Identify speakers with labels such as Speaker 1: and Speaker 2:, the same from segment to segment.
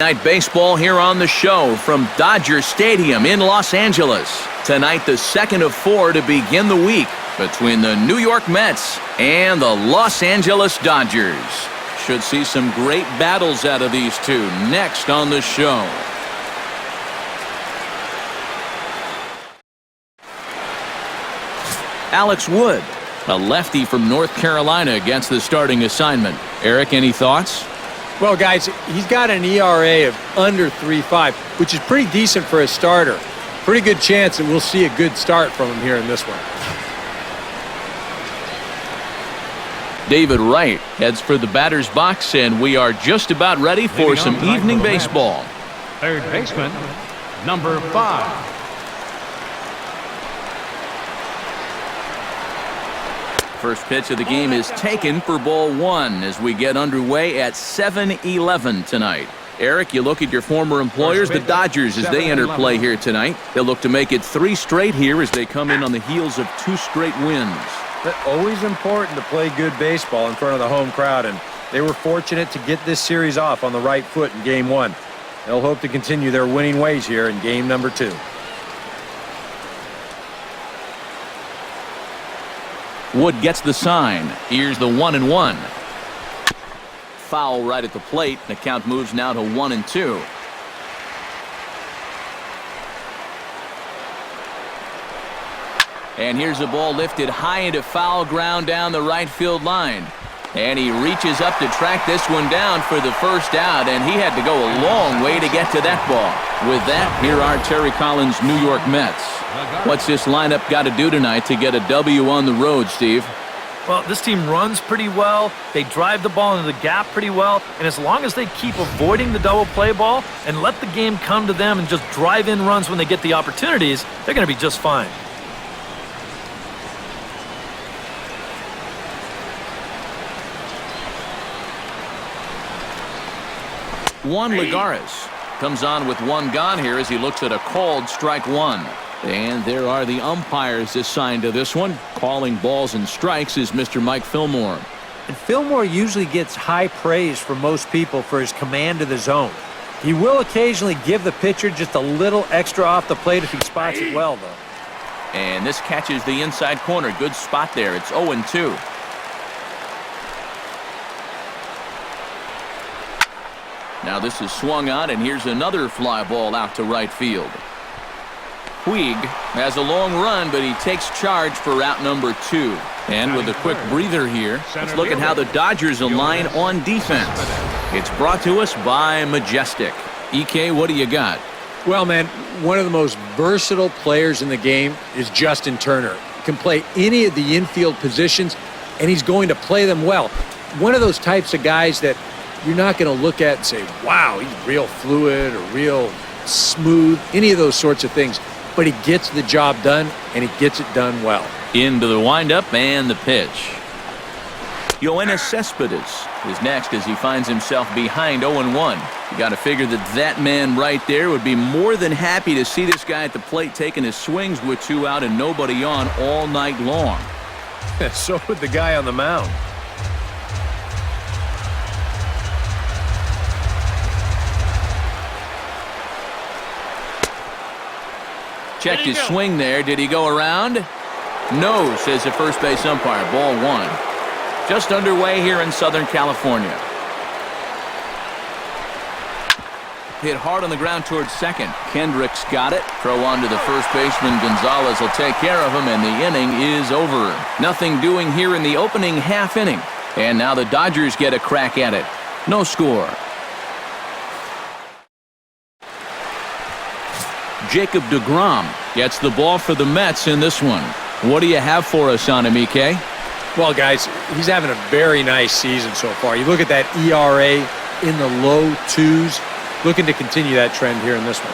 Speaker 1: Night baseball here on the show from Dodger Stadium in Los Angeles. Tonight, the second of 4 to begin the week between the New York Mets and the Los Angeles Dodgers. Should see some great battles out of these two next on the show. Alex Wood, a lefty from North Carolina, gets the starting assignment. Eric, any thoughts?
Speaker 2: Well, guys, he's got an ERA of under 3.5, which is pretty decent for a starter. Pretty good chance that we'll see a good start from him here in this one.
Speaker 1: David Wright heads for the batter's box, and we are just about ready for some evening baseball.
Speaker 3: Third baseman, number 5.
Speaker 1: First pitch of the game is taken for ball 1 as we get underway at 7-11 tonight. Eric, you look at your former employers, the Dodgers, as they enter play here tonight. They'll look to make it 3 straight here as they come in on the heels of 2 straight wins.
Speaker 2: But always important to play good baseball in front of the home crowd, and they were fortunate to get this series off on the right foot in Game 1. They'll hope to continue their winning ways here in Game number 2.
Speaker 1: Wood gets the sign. Here's the 1-1. Foul right at the plate. The count moves now to 1-2. And here's a ball lifted high into foul ground down the right field line. And he reaches up to track this one down for the first out, and he had to go a long way to get to that ball. With that, here are Terry Collins' New York Mets. What's this lineup got to do tonight to get a W on the road, Steve?
Speaker 4: Well, this team runs pretty well. They drive the ball into the gap pretty well. And as long as they keep avoiding the double play ball and let the game come to them and just drive in runs when they get the opportunities, they're going to be just fine.
Speaker 1: Juan Lagares comes on with 1 gone here as he looks at a called strike 1. And there are the umpires assigned to this one. Calling balls and strikes is Mr. Mike Fillmore.
Speaker 2: And Fillmore usually gets high praise from most people for his command of the zone. He will occasionally give the pitcher just a little extra off the plate if he spots it well, though.
Speaker 1: And this catches the inside corner. Good spot there. It's 0-2. Now this is swung on, and here's another fly ball out to right field. Puig has a long run, but he takes charge for route number 2. And with a quick breather here, let's look at how the Dodgers align on defense. It's brought to us by Majestic. EK, what do you got?
Speaker 2: Well, man, one of the most versatile players in the game is Justin Turner. He can play any of the infield positions, and he's going to play them well. One of those types of guys that you're not going to look at and say, wow, he's real fluid or real smooth, any of those sorts of things. But he gets the job done, and he gets it done well.
Speaker 1: Into the windup and the pitch. Yoenis Cespedes is next as he finds himself behind 0-1. You got to figure that man right there would be more than happy to see this guy at the plate taking his swings with 2 out and nobody on all night long.
Speaker 2: So would the guy on the mound.
Speaker 1: Checked his swing there. Did he go around? No, says the first base umpire. Ball 1. Just underway here in Southern California. Hit hard on the ground towards second. Kendricks got it. Throw on to the first baseman. Gonzalez will take care of him, and the inning is over. Nothing doing here in the opening half inning. And now the Dodgers get a crack at it. No score. Jacob deGrom gets the ball for the Mets in this one. What do you have for us on him, EK?
Speaker 2: Well, guys, he's having a very nice season so far. You look at that ERA in the low 2s. Looking to continue that trend here in this one.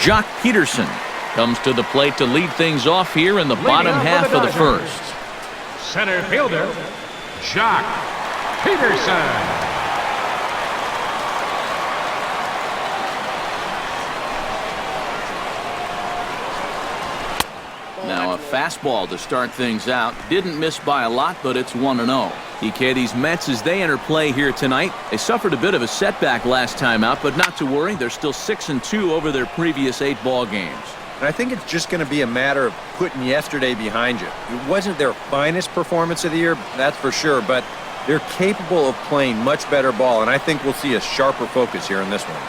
Speaker 1: Jock Peterson comes to the plate to lead things off here in the bottom half of the first.
Speaker 3: Center fielder, Jock Peterson.
Speaker 1: Now a fastball to start things out. Didn't miss by a lot, but it's 1-0. EK, these Mets, as they enter play here tonight, they suffered a bit of a setback last time out, but not to worry. They're still 6-2 over their previous 8 ball games.
Speaker 2: And I think it's just going to be a matter of putting yesterday behind you. It wasn't their finest performance of the year, that's for sure, but they're capable of playing much better ball, and I think we'll see a sharper focus here in this one.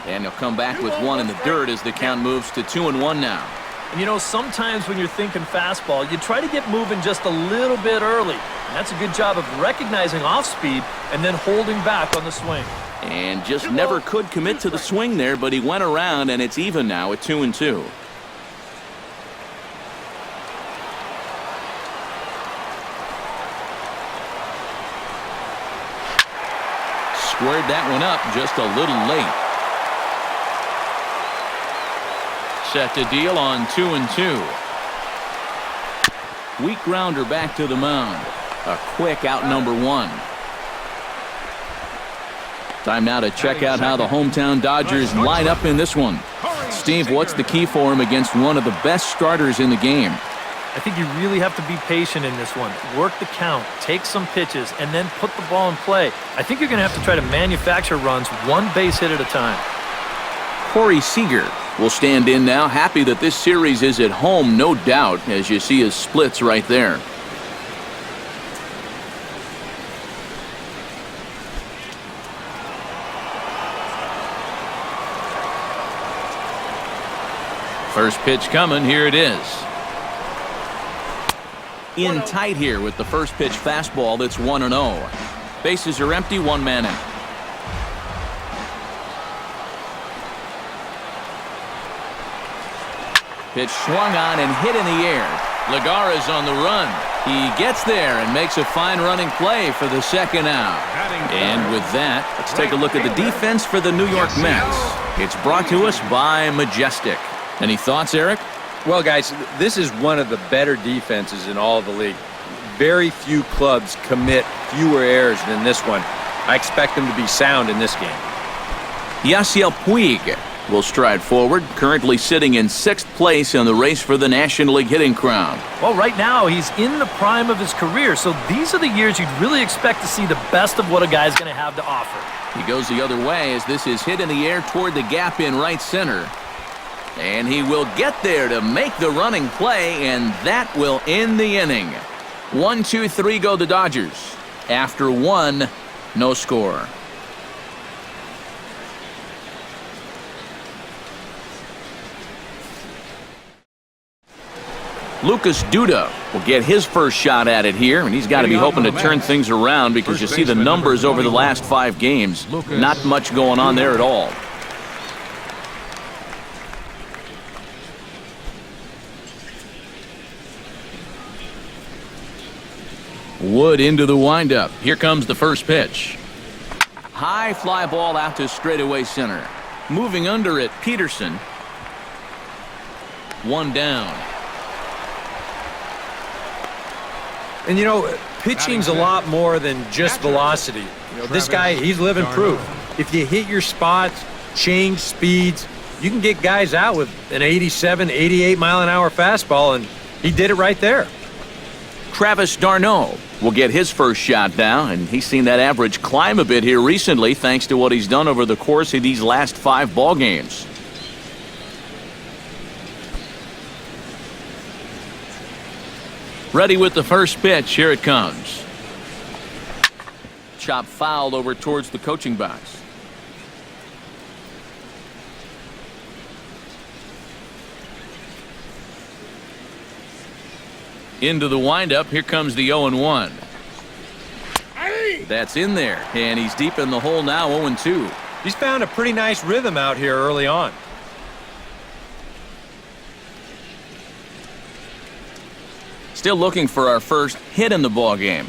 Speaker 1: And he'll come back with one in the dirt as the count moves to 2-1 now.
Speaker 4: And you know, sometimes when you're thinking fastball, you try to get moving just a little bit early. And that's a good job of recognizing off speed and then holding back on the swing.
Speaker 1: And just never could commit to the swing there, but he went around, and it's even now at 2-2. Squared that one up just a little late. Set to deal on 2-2. Weak grounder back to the mound. A quick out number 1. Time now to check out how the hometown Dodgers line up in this one. Steve, what's the key for him against one of the best starters in the game?
Speaker 4: I think you really have to be patient in this one. Work the count, take some pitches, and then put the ball in play. I think you're going to have to try to manufacture runs one base hit at a time.
Speaker 1: Corey Seager will stand in now, happy that this series is at home, no doubt, as you see his splits right there. First pitch coming, here it is. In tight here with the first pitch fastball that's 1-0. Bases are empty, 1 man in. Pitch swung on and hit in the air. Lagara's on the run. He gets there and makes a fine running play for the second out. And with that, let's take a look at the defense for the New York Mets. It's brought to us by Majestic. Any thoughts, Eric?
Speaker 2: Well, guys, this is one of the better defenses in all of the league. Very few clubs commit fewer errors than this one. I expect them to be sound in this game.
Speaker 1: Yasiel Puig will stride forward, currently sitting in 6th place in the race for the National League hitting crown.
Speaker 4: Well, right now, he's in the prime of his career, so these are the years you'd really expect to see the best of what a guy's going to have to offer.
Speaker 1: He goes the other way as this is hit in the air toward the gap in right center. And he will get there to make the running play, and that will end the inning. 1, 2, 3 go the Dodgers. After 1, no score. Lucas Duda will get his first shot at it here, and he's got to be hoping to turn things around because you see the numbers over the last 5 games. Not much going on there at all. Wood into the windup. Here comes the first pitch. High fly ball out to straightaway center. Moving under it, Peterson. 1 down.
Speaker 2: And you know, pitching's a lot more than just velocity. You know, this guy, he's living proof. If you hit your spots, change speeds, you can get guys out with an 87, 88 mile an hour fastball, and he did it right there.
Speaker 1: Travis d'Arnaud will get his first shot now, and he's seen that average climb a bit here recently thanks to what he's done over the course of these last 5 ball games. Ready with the first pitch. Here it comes. Chop fouled over towards the coaching box. Into the windup. Here comes the 0-1. That's in there, and he's deep in the hole now, 0-2.
Speaker 2: He's found a pretty nice rhythm out here early on.
Speaker 1: Still looking for our first hit in the ball game.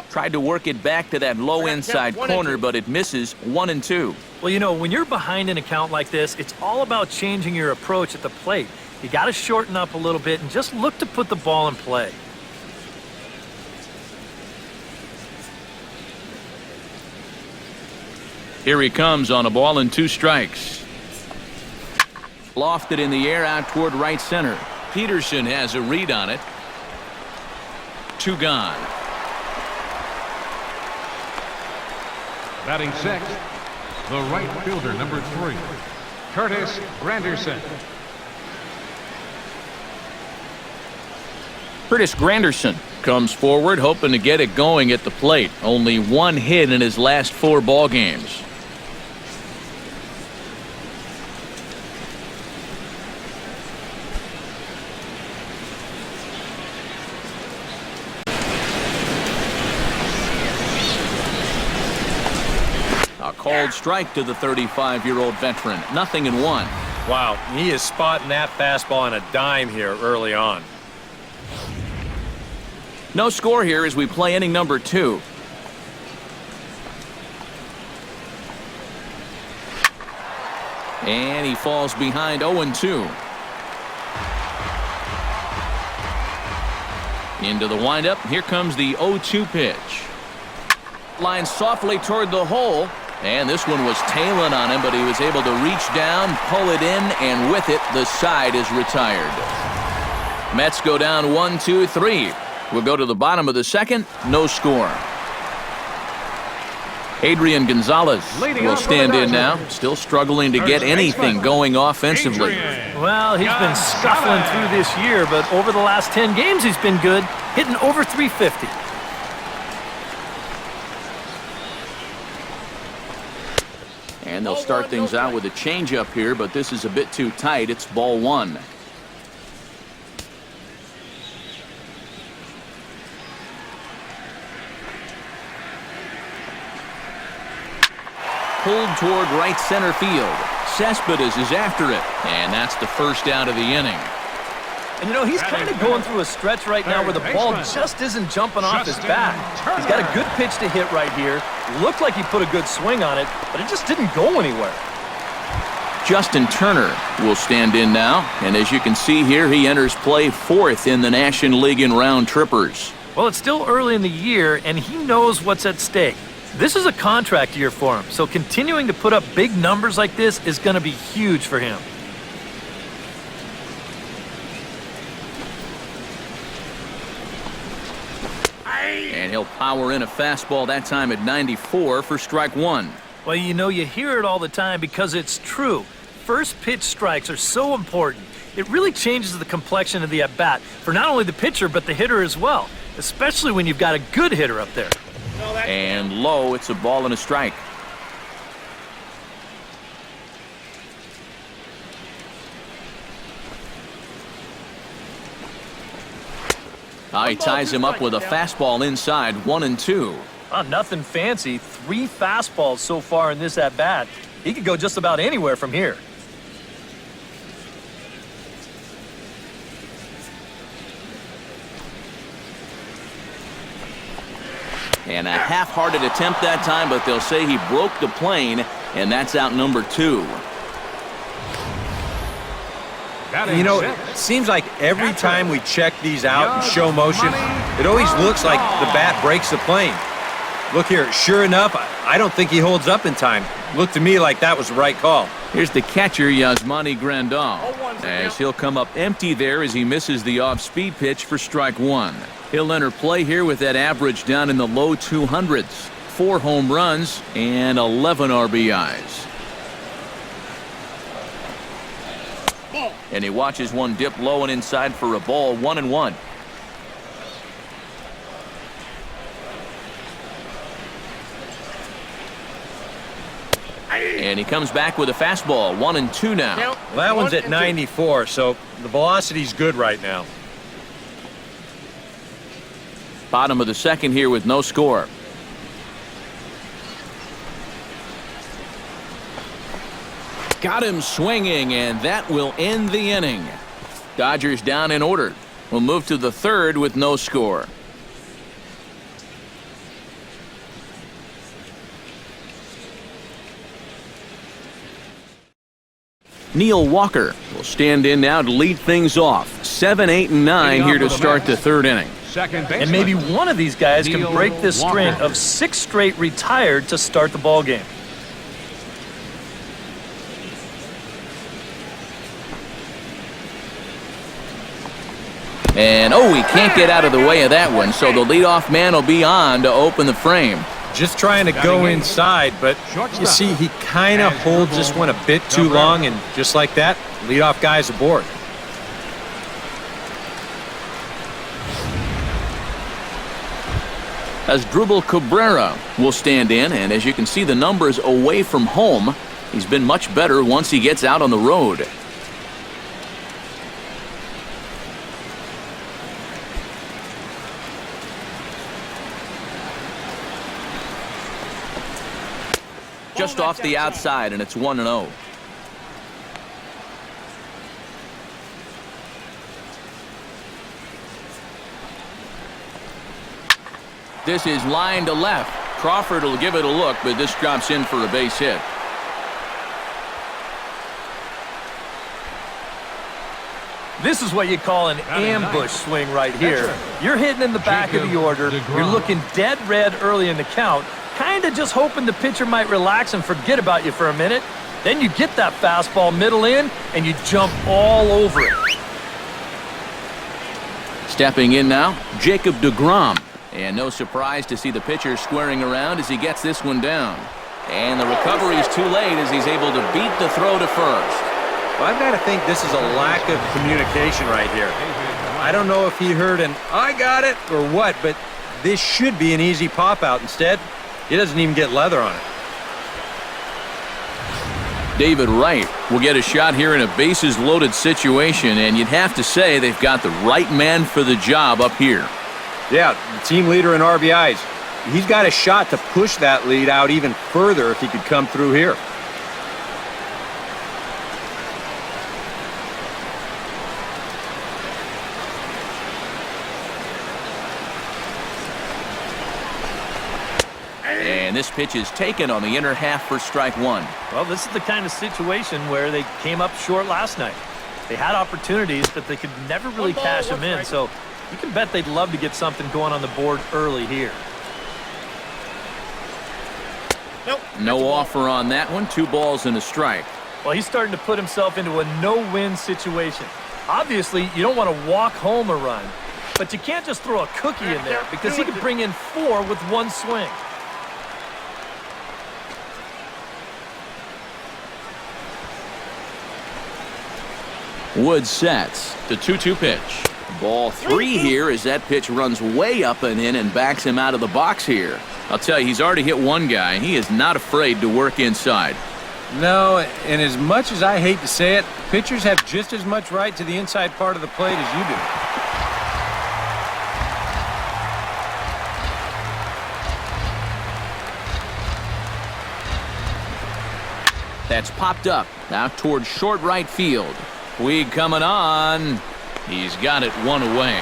Speaker 1: Tried to work it back to that low inside corner, but it misses. 1-2.
Speaker 4: Well, you know, when you're behind an account like this, it's all about changing your approach at the plate. You got to shorten up a little bit and just look to put the ball in play.
Speaker 1: Here he comes on a ball and 2 strikes. Lofted in the air out toward right center. Peterson has a read on it. 2 gone.
Speaker 3: Batting sixth, the right fielder, number 3, Curtis Granderson.
Speaker 1: Curtis Granderson comes forward hoping to get it going at the plate. Only 1 hit in his last 4 ball games. A called strike to the 35-year-old veteran. 0-1.
Speaker 2: Wow, he is spotting that fastball on a dime here early on.
Speaker 1: No score here as we play inning number 2. And he falls behind 0-2. Into the windup. Here comes the 0-2 pitch. Line softly toward the hole. And this one was tailing on him, but he was able to reach down, pull it in, and with it, the side is retired. Mets go down 1-2-3. We'll go to the bottom of the second. No score. Adrian Gonzalez will stand in now. Still struggling to get anything going offensively.
Speaker 4: Well, he's been scuffling through this year, but over the last 10 games, he's been good, hitting over 350.
Speaker 1: And they'll start things out with a changeup here, but this is a bit too tight. It's ball 1. Pulled toward right center field. Cespedes is after it, and that's the first out of the inning.
Speaker 4: And you know, he's kind of going through a stretch right now where the ball just isn't jumping off his bat. He's got a good pitch to hit right here. Looked like he put a good swing on it, but it just didn't go anywhere.
Speaker 1: Justin Turner will stand in now, and as you can see here, he enters play 4th in the National League in round trippers.
Speaker 4: Well, it's still early in the year, and he knows what's at stake. This is a contract year for him, so continuing to put up big numbers like this is going to be huge for him.
Speaker 1: And he'll power in a fastball that time at 94 for strike 1.
Speaker 4: Well, you know, you hear it all the time because it's true. First pitch strikes are so important. It really changes the complexion of the at-bat for not only the pitcher but the hitter as well, especially when you've got a good hitter up there.
Speaker 1: And low, it's a ball and a strike. He ties him up with a fastball inside, 1-2.
Speaker 4: Nothing fancy. 3 fastballs so far in this at-bat. He could go just about anywhere from here.
Speaker 1: And a half-hearted attempt that time, but they'll say he broke the plane, and that's out number 2.
Speaker 2: You know, it seems like every time we check these out in show motion, it always looks like the bat breaks the plane. Look here, sure enough, I don't think he holds up in time. Looked to me like that was the right call.
Speaker 1: Here's the catcher, Yasmani Grandal, as he'll come up empty there as he misses the off-speed pitch for strike 1. He'll enter play here with that average down in the low 200s. 4 home runs and 11 RBIs. And he watches one dip low and inside for a ball, 1-1. And he comes back with a fastball, 1-2 now.
Speaker 2: Well, that one's at 94, so the velocity's good right now.
Speaker 1: Bottom of the second here with no score. Got him swinging, and that will end the inning. Dodgers down in order. We'll move to the third with no score. Neil Walker will stand in now to lead things off. 7, 8, and 9 here to start the third inning.
Speaker 4: And maybe one of these guys can break this string of 6 straight retired to start the ball game.
Speaker 1: And, oh, he can't get out of the way of that one, so the leadoff man will be on to open the frame.
Speaker 2: Just trying to go inside, but you see he kind of holds this one a bit too long, and just like that, leadoff guy's aboard.
Speaker 1: Asdrubal Cabrera will stand in, and as you can see the numbers away from home, he's been much better once he gets out on the road. Just off the outside, and it's 1-0. This is line to left. Crawford will give it a look, but this drops in for a base hit.
Speaker 4: This is what you call an ambush swing right here. You're hitting in the back of the order. You're looking dead red early in the count, kind of just hoping the pitcher might relax and forget about you for a minute. Then you get that fastball middle in, and you jump all over it.
Speaker 1: Stepping in now, Jacob deGrom. And no surprise to see the pitcher squaring around as he gets this one down. And the recovery's too late as he's able to beat the throw to first.
Speaker 2: Well, I've got to think this is a lack of communication right here. I don't know if he heard an "I got it" or what, but this should be an easy pop out. Instead, he doesn't even get leather on it.
Speaker 1: David Wright will get a shot here in a bases-loaded situation, and you'd have to say they've got the right man for the job up here.
Speaker 2: Yeah, the team leader in RBIs. He's got a shot to push that lead out even further if he could come through here.
Speaker 1: And this pitch is taken on the inner half for strike one.
Speaker 4: Well, this is the kind of situation where they came up short last night. They had opportunities, but they could never really cash them in, so you can bet they'd love to get something going on the board early here.
Speaker 1: No offer on that one. 2 balls and a strike.
Speaker 4: Well, he's starting to put himself into a no-win situation. Obviously, you don't want to walk home a run, but you can't just throw a cookie in there because he could bring in 4 with 1 swing.
Speaker 1: Woods sets. The 2-2 pitch. Ball 3 here as that pitch runs way up and in and backs him out of the box here. I'll tell you, he's already hit one guy. He is not afraid to work inside.
Speaker 2: No, and as much as I hate to say it, pitchers have just as much right to the inside part of the plate as you do.
Speaker 1: That's popped up out towards short right field. Puig coming on. He's got it 1 away.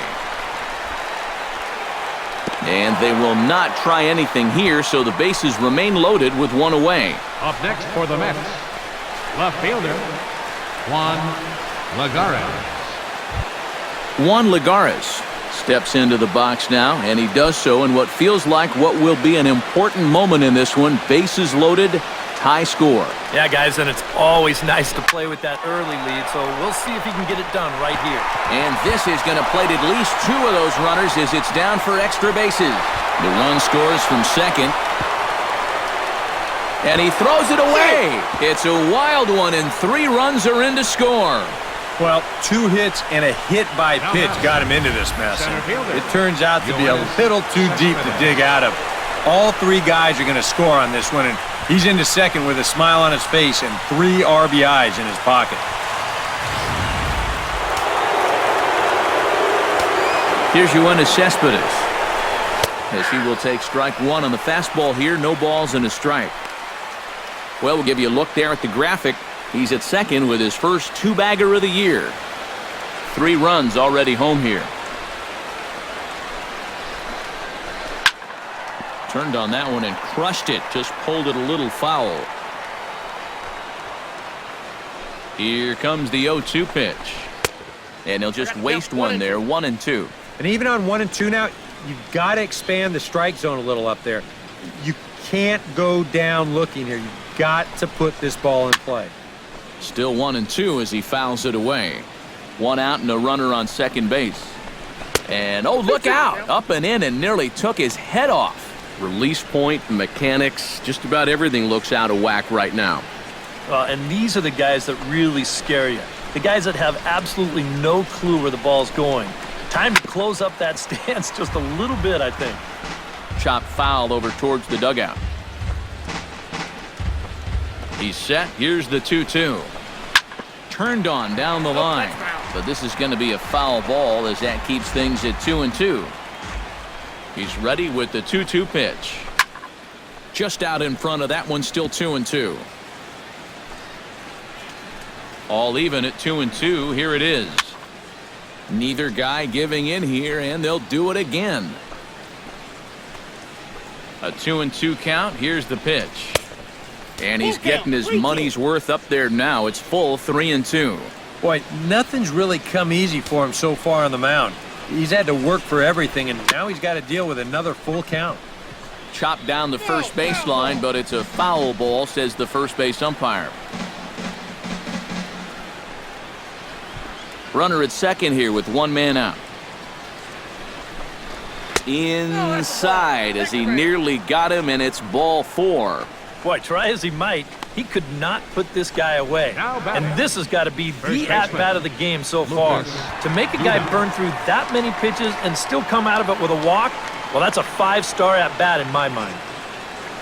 Speaker 1: And they will not try anything here, so the bases remain loaded with 1 away.
Speaker 3: Up next for the Mets, left fielder, Juan Lagares.
Speaker 1: Juan Lagares steps into the box now, and he does so in what feels like what will be an important moment in this one. Bases loaded, high score.
Speaker 4: Yeah, guys, and it's always nice to play with that early lead, so we'll see if he can get it done right here.
Speaker 1: And this is going to plate at least 2 of those runners as it's down for extra bases. The run scores from second. And he throws it away. It's a wild one, and 3 runs are in to score.
Speaker 2: Well, 2 hits and a hit by pitch got him into this mess. It turns out to be a little too deep to dig out of. All 3 guys are going to score on this one, and he's into second with a smile on his face and 3 RBIs in his pocket.
Speaker 1: Here's Yoenis Cespedes as he will take strike 1 on the fastball here. No balls and a strike. Well, we'll give you a look there at the graphic. He's at second with his first 2-bagger of the year. 3 runs already home here. Turned on that one and crushed it. Just pulled it a little foul. Here comes the 0-2 pitch. And he'll just waste one there. 1-2.
Speaker 2: And even on 1 and 2 now, you've got to expand the strike zone a little up there. You can't go down looking here. You've got to put this ball in play.
Speaker 1: Still 1-2 as he fouls it away. 1 out and a runner on second base. And, oh, look out. Up and in and nearly took his head off.
Speaker 5: Release point, mechanics, just about everything looks out of whack right now.
Speaker 4: And these are the guys that really scare you. The guys that have absolutely no clue where the ball's going. Time to close up that stance just a little bit, I think.
Speaker 1: Chop foul over towards the dugout. He's set. Here's the 2-2. Turned on down the line. But this is going to be a foul ball as that keeps things at 2-2. He's ready with the 2-2 pitch. Just out in front of that one, still 2-2. All even at 2-2. Here it is. Neither guy giving in here, and they'll do it again. A 2-2 count. Here's the pitch. And he's getting his money's worth up there now. It's full 3-2.
Speaker 2: Boy, nothing's really come easy for him so far on the mound. He's had to work for everything, and now he's got to deal with another full count.
Speaker 1: Chopped down the first baseline, but it's a foul ball, says the first base umpire. Runner at second here with one man out. Inside as he nearly got him, and it's ball 4.
Speaker 4: Boy, try as he might, he could not put this guy away. And this has got to be the at-bat of the game so far. To make a guy burn through that many pitches and still come out of it with a walk, well, that's a 5-star at-bat in my mind.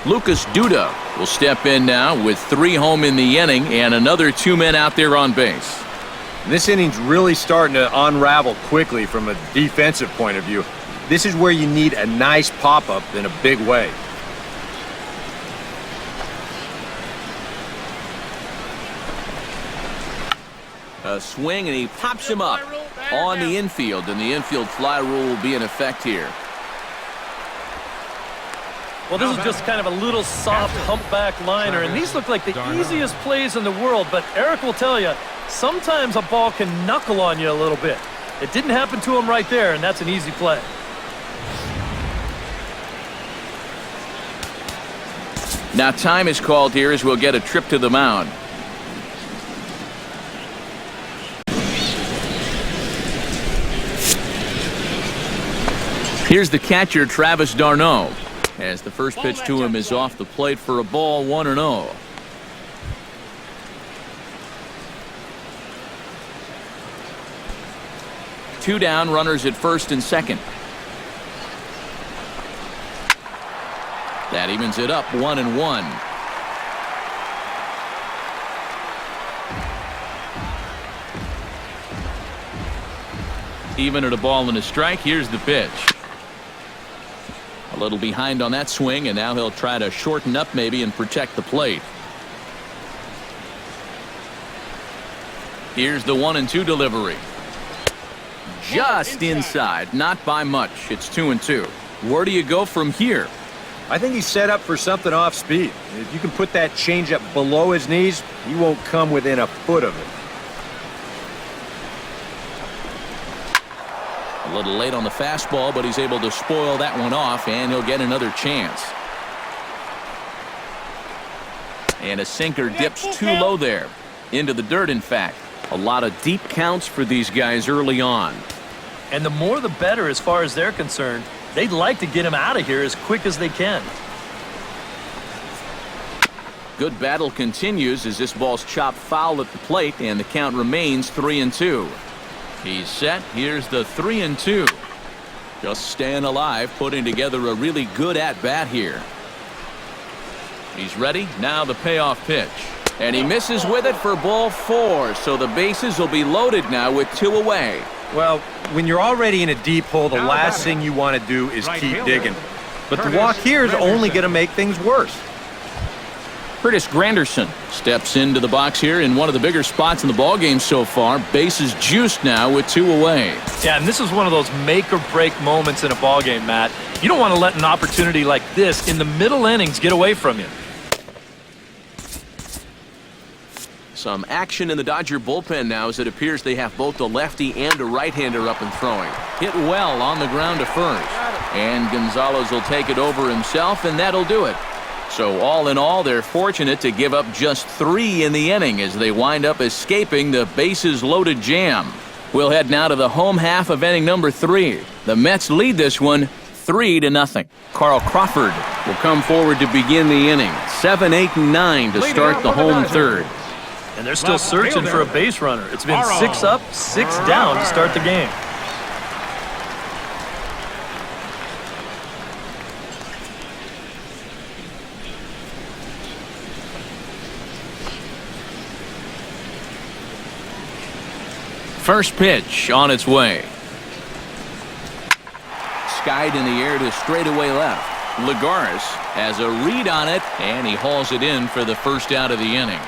Speaker 1: Lucas Duda will step in now with 3 home in the inning and another 2 men out there on base.
Speaker 6: This inning's really starting to unravel quickly from a defensive point of view. This is where you need a nice pop-up in a big way.
Speaker 1: A swing, and he pops him up on the infield, and the infield fly rule will be in effect here.
Speaker 4: Well, this is just kind of a little soft humpback liner, and these look like the easiest plays in the world, but Eric will tell you, sometimes a ball can knuckle on you a little bit. It didn't happen to him right there, and that's an easy play.
Speaker 1: Now time is called here as we'll get a trip to the mound. Here's the catcher, Travis d'Arnaud, as the first pitch to him is off the plate for a ball, 1-0. Two down, runners at first and second. That evens it up, 1-1. Even at a ball and a strike. Here's the pitch. A little behind on that swing, and now he'll try to shorten up maybe and protect the plate. Here's the 1-2 delivery. Just inside, not by much. It's 2-2. Where do you go from here?
Speaker 6: I think he's set up for something off speed. If you can put that changeup below his knees, he won't come within a foot of it.
Speaker 1: A little late on the fastball, but he's able to spoil that one off, and he'll get another chance. And a sinker dips too low there. Into the dirt, in fact. A lot of deep counts for these guys early on.
Speaker 4: And the more the better as far as they're concerned. They'd like to get him out of here as quick as they can.
Speaker 1: Good battle continues as this ball's chopped foul at the plate, and the count remains 3-2. He's set. Here's the 3-2. Just staying alive, putting together a really good at-bat here. He's ready. Now the payoff pitch. And he misses with it for ball 4, so the bases will be loaded now with 2 away.
Speaker 6: Well, when you're already in a deep hole, the last thing you want to do is keep digging. But the walk here is only going to make things worse.
Speaker 1: Curtis Granderson steps into the box here in one of the bigger spots in the ballgame so far. Bases juiced now with 2 away.
Speaker 4: Yeah, and this is one of those make-or-break moments in a ballgame, Matt. You don't want to let an opportunity like this in the middle innings get away from you.
Speaker 1: Some action in the Dodger bullpen now as it appears they have both a lefty and a right-hander up and throwing. Hit well on the ground to first. And Gonzalez will take it over himself, and that'll do it. So all in all, they're fortunate to give up just 3 in the inning as they wind up escaping the bases-loaded jam. We'll head now to the home half of inning number 3. The Mets lead this one 3-0. Carl Crawford
Speaker 5: Will come forward to begin the inning. 7, 8, and 9 to start the home third.
Speaker 4: And they're still searching for a base runner. It's been 6 up, 6 down to start the game.
Speaker 1: First pitch on its way. Skied in the air to straightaway left. Lagares has a read on it, and he hauls it in for the first out of the inning.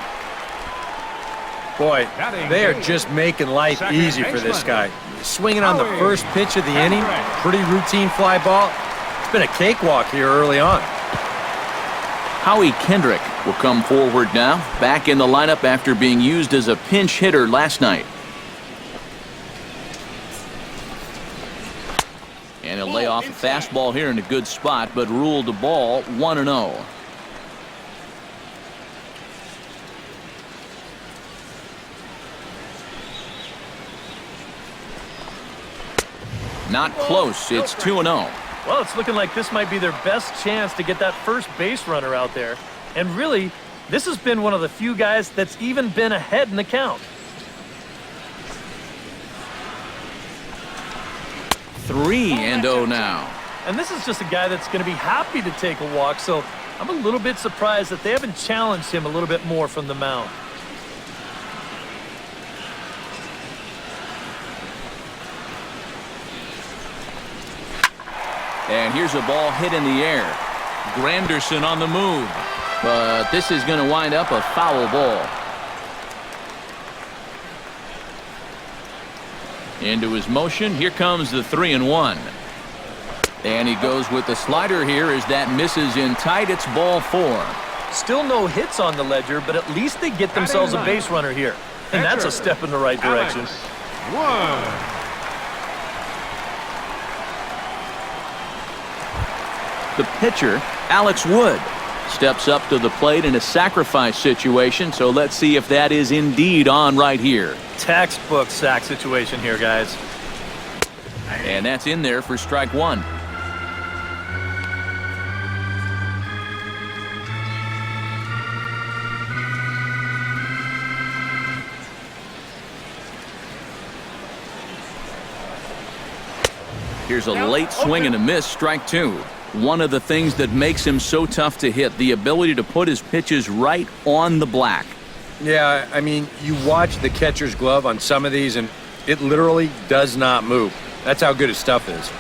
Speaker 6: Boy, they are just making life easy for this guy. Swinging on the first pitch of the inning, pretty routine fly ball. It's been a cakewalk here early on.
Speaker 1: Howie Kendrick will come forward now, back in the lineup after being used as a pinch hitter last night. And he'll lay off a fastball here in a good spot, but ruled the ball 1-0. Not close. It's 2-0.
Speaker 4: Well, it's looking like this might be their best chance to get that first base runner out there. And really, this has been one of the few guys that's even been ahead in the count.
Speaker 1: 3-0 now.
Speaker 4: And this is just a guy that's going to be happy to take a walk, so I'm a little bit surprised that they haven't challenged him a little bit more from the mound.
Speaker 1: And here's a ball hit in the air. Granderson on the move. But this is going to wind up a foul ball. Into his motion. Here comes the 3-1. And he goes with the slider here as that misses in tight. It's ball 4.
Speaker 4: Still no hits on the ledger, but at least they get themselves a base runner here. And that's a step in the right direction.
Speaker 1: The pitcher, Alex Wood, steps up to the plate in a sacrifice situation, so let's see if that is indeed on right here.
Speaker 4: Textbook sack situation here, guys.
Speaker 1: And that's in there for strike 1. Here's a late swing and a miss, strike 2. One of the things that makes him so tough to hit, the ability to put his pitches right on the black.
Speaker 6: Yeah, I mean, you watch the catcher's glove on some of these, and it literally does not move. That's how good his stuff is.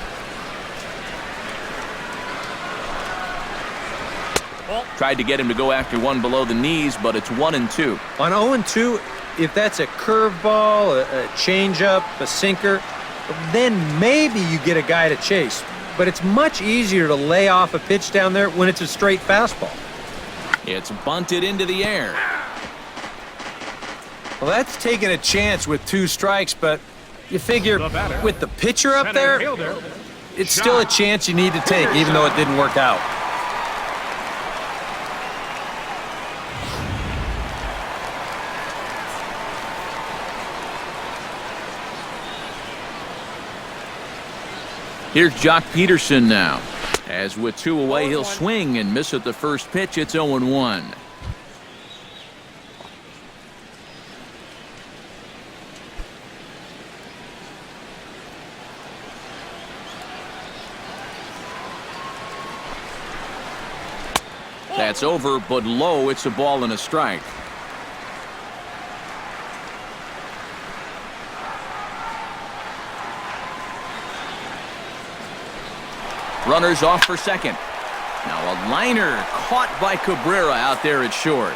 Speaker 1: Tried to get him to go after one below the knees, but it's 1-2.
Speaker 6: On 0-2, if that's a curveball, a changeup, a sinker, then maybe you get a guy to chase. But it's much easier to lay off a pitch down there when it's a straight fastball.
Speaker 1: It's bunted into the air.
Speaker 6: Well, that's taking a chance with 2 strikes, but you figure with the pitcher up there, it's still a chance you need to take, even though it didn't work out.
Speaker 1: Here's Jock Peterson now. As with 2 away, he'll swing and miss at the first pitch. It's 0-1. That's over, but low. It's a ball and a strike. Runners off for second. Now a liner caught by Cabrera out there at short.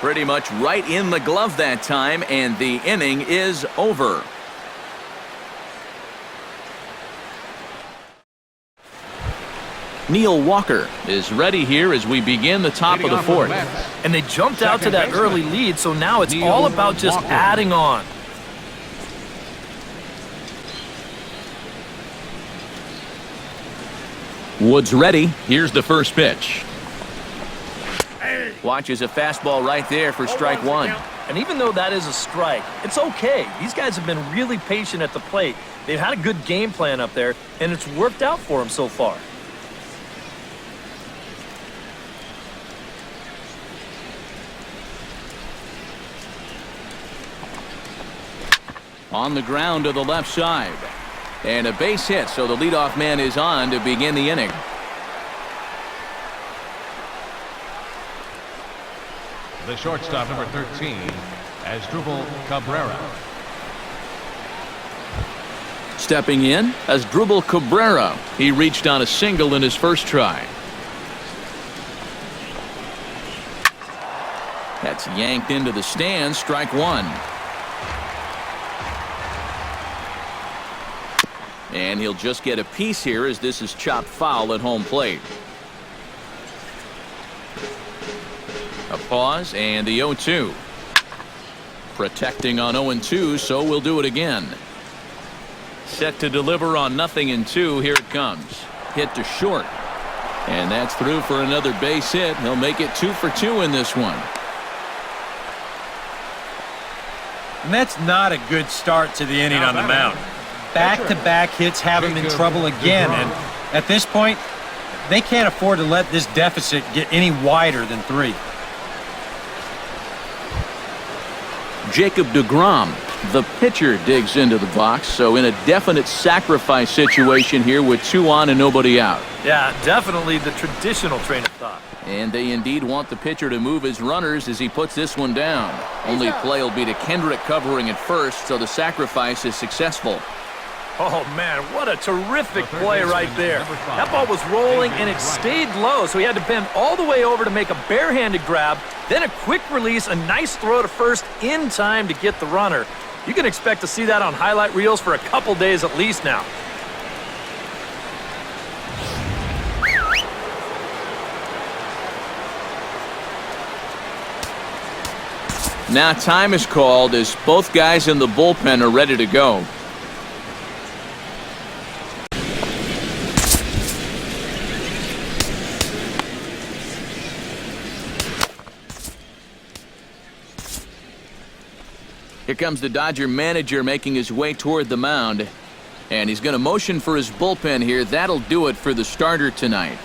Speaker 1: Pretty much right in the glove that time, and the inning is over. Neil Walker is ready here as we begin the top of the 4th.
Speaker 4: And they jumped out to that early lead, so now it's all about just adding on.
Speaker 1: Woods ready. Here's the first pitch. Watches a fastball right there for strike 1.
Speaker 4: And even though that is a strike, it's okay. These guys have been really patient at the plate. They've had a good game plan up there, and it's worked out for them so far.
Speaker 1: On the ground to the left side. And a base hit, so the leadoff man is on to begin the inning.
Speaker 3: The shortstop, number 13, Asdrubal Cabrera.
Speaker 1: Stepping in, Asdrubal Cabrera. He reached on a single in his first try. That's yanked into the stands, strike one. And he'll just get a piece here as this is chopped foul at home plate. A pause and the 0-2. Protecting on 0-2, so we'll do it again. Set to deliver on 0-2. Here it comes. Hit to short. And that's through for another base hit. He'll make it 2 for 2 in this one.
Speaker 6: And that's not a good start to the inning on the mound. Back-to-back hits have him in trouble again, and at this point, they can't afford to let this deficit get any wider than 3.
Speaker 1: Jacob deGrom, the pitcher, digs into the box, so in a definite sacrifice situation here with 2 on and nobody out.
Speaker 4: Yeah, definitely the traditional train of thought.
Speaker 1: And they indeed want the pitcher to move his runners as he puts this one down. Only play will be to Kendrick covering at first, so the sacrifice is successful.
Speaker 4: Oh, man, what a terrific play right there. That ball was rolling, and it stayed low, so he had to bend all the way over to make a barehanded grab, then a quick release, a nice throw to first in time to get the runner. You can expect to see that on highlight reels for a couple days at least now.
Speaker 1: Now time is called as both guys in the bullpen are ready to go. Here comes the Dodger manager making his way toward the mound. And he's going to motion for his bullpen here. That'll do it for the starter tonight.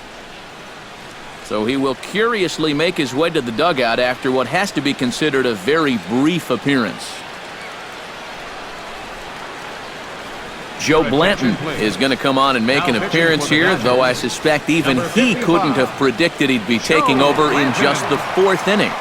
Speaker 1: So he will curiously make his way to the dugout after what has to be considered a very brief appearance. Joe Blanton is going to come on and make an appearance here, though I suspect even he couldn't have predicted he'd be taking over in just the 4th inning.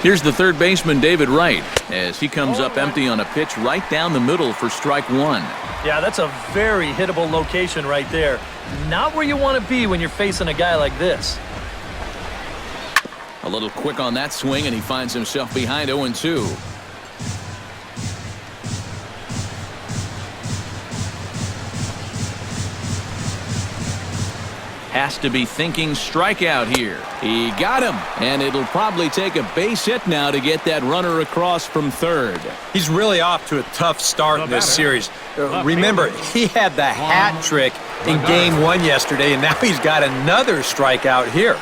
Speaker 1: Here's the third baseman, David Wright, as he comes up empty on a pitch right down the middle for strike one.
Speaker 4: Yeah, that's a very hittable location right there. Not where you want to be when you're facing a guy like this.
Speaker 1: A little quick on that swing, and he finds himself behind 0-2. Has to be thinking strikeout here. He got him, and it'll probably take a base hit now to get that runner across from third.
Speaker 6: He's really off to a tough start in this series. Remember, he had the hat trick in Game 1 yesterday, and now he's got another strikeout here.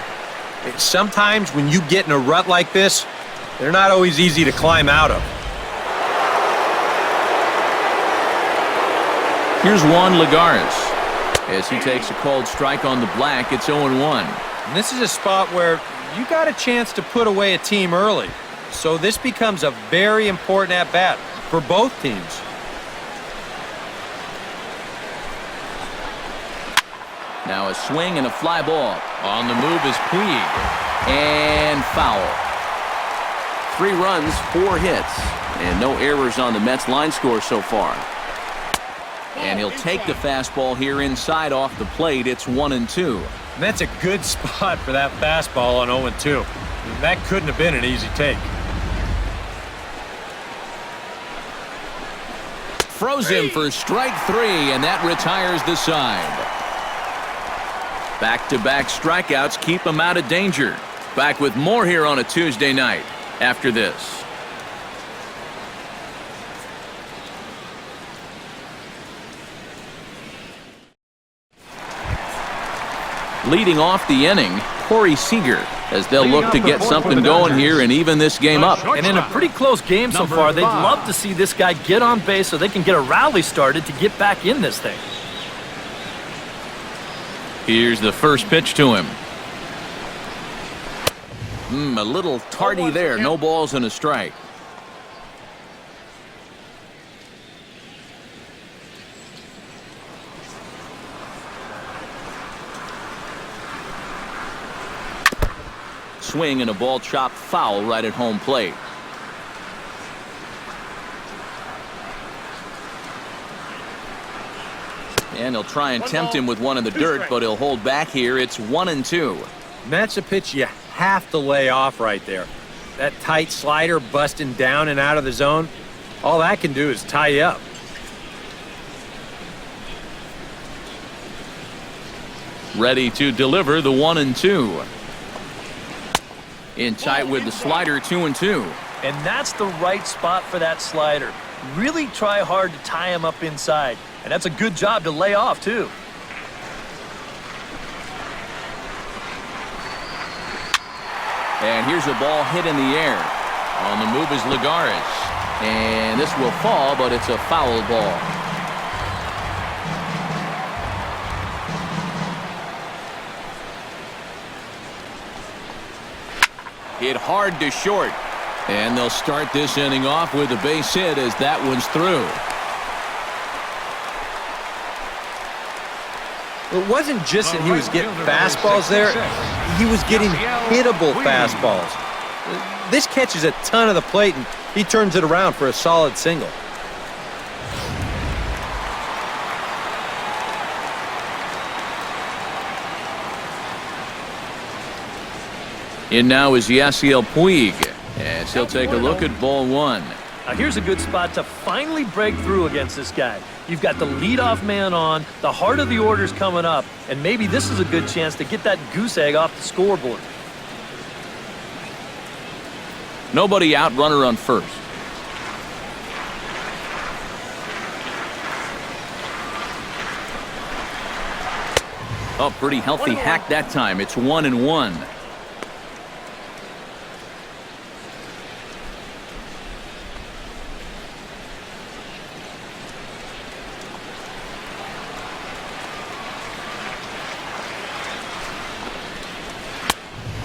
Speaker 6: Sometimes when you get in a rut like this, they're not always easy to climb out of.
Speaker 1: Here's Juan Lagares. As he takes a called strike on the black, it's 0-1.
Speaker 6: And this is a spot where you got a chance to put away a team early. So this becomes a very important at-bat for both teams.
Speaker 1: Now a swing and a fly ball. On the move is Puig. And foul. 3 runs, 4 hits. And no errors on the Mets line score so far. And he'll take the fastball here inside off the plate. It's 1-2.
Speaker 6: And that's a good spot for that fastball on 0-2. That couldn't have been an easy take.
Speaker 1: Froze him for strike 3, and that retires the side. Back-to-back strikeouts keep him out of danger. Back with more here on a Tuesday night after this. Leading off the inning, Corey Seager, as they'll look to get something going here and even this game up.
Speaker 4: And in a pretty close game so far, they'd love to see this guy get on base so they can get a rally started to get back in this thing.
Speaker 1: Here's the first pitch to him. A little tardy there. No balls and a strike. Swing and a ball chopped foul right at home plate. And he'll try and tempt him with one in the dirt, but he'll hold back here. It's 1-2.
Speaker 6: And that's a pitch you have to lay off right there. That tight slider busting down and out of the zone, all that can do is tie you up.
Speaker 1: Ready to deliver the 1-2. In tight with the slider, 2-2.
Speaker 4: And that's the right spot for that slider. Really try hard to tie him up inside. And that's a good job to lay off, too.
Speaker 1: And here's a ball hit in the air. On the move is Lagares. And this will fall, but it's a foul ball. Hit hard to short. And they'll start this inning off with a base hit as that one's through.
Speaker 6: It wasn't just that he was getting fastballs there. He was getting hittable fastballs. This catches a ton of the plate, and he turns it around for a solid single.
Speaker 1: In now is Yasiel Puig, as he'll take a look at ball one.
Speaker 4: Now here's a good spot to finally break through against this guy. You've got the leadoff man on, the heart of the order's coming up, and maybe this is a good chance to get that goose egg off the scoreboard.
Speaker 1: Nobody out, runner on first. Oh, pretty healthy hack that time. It's 1-1.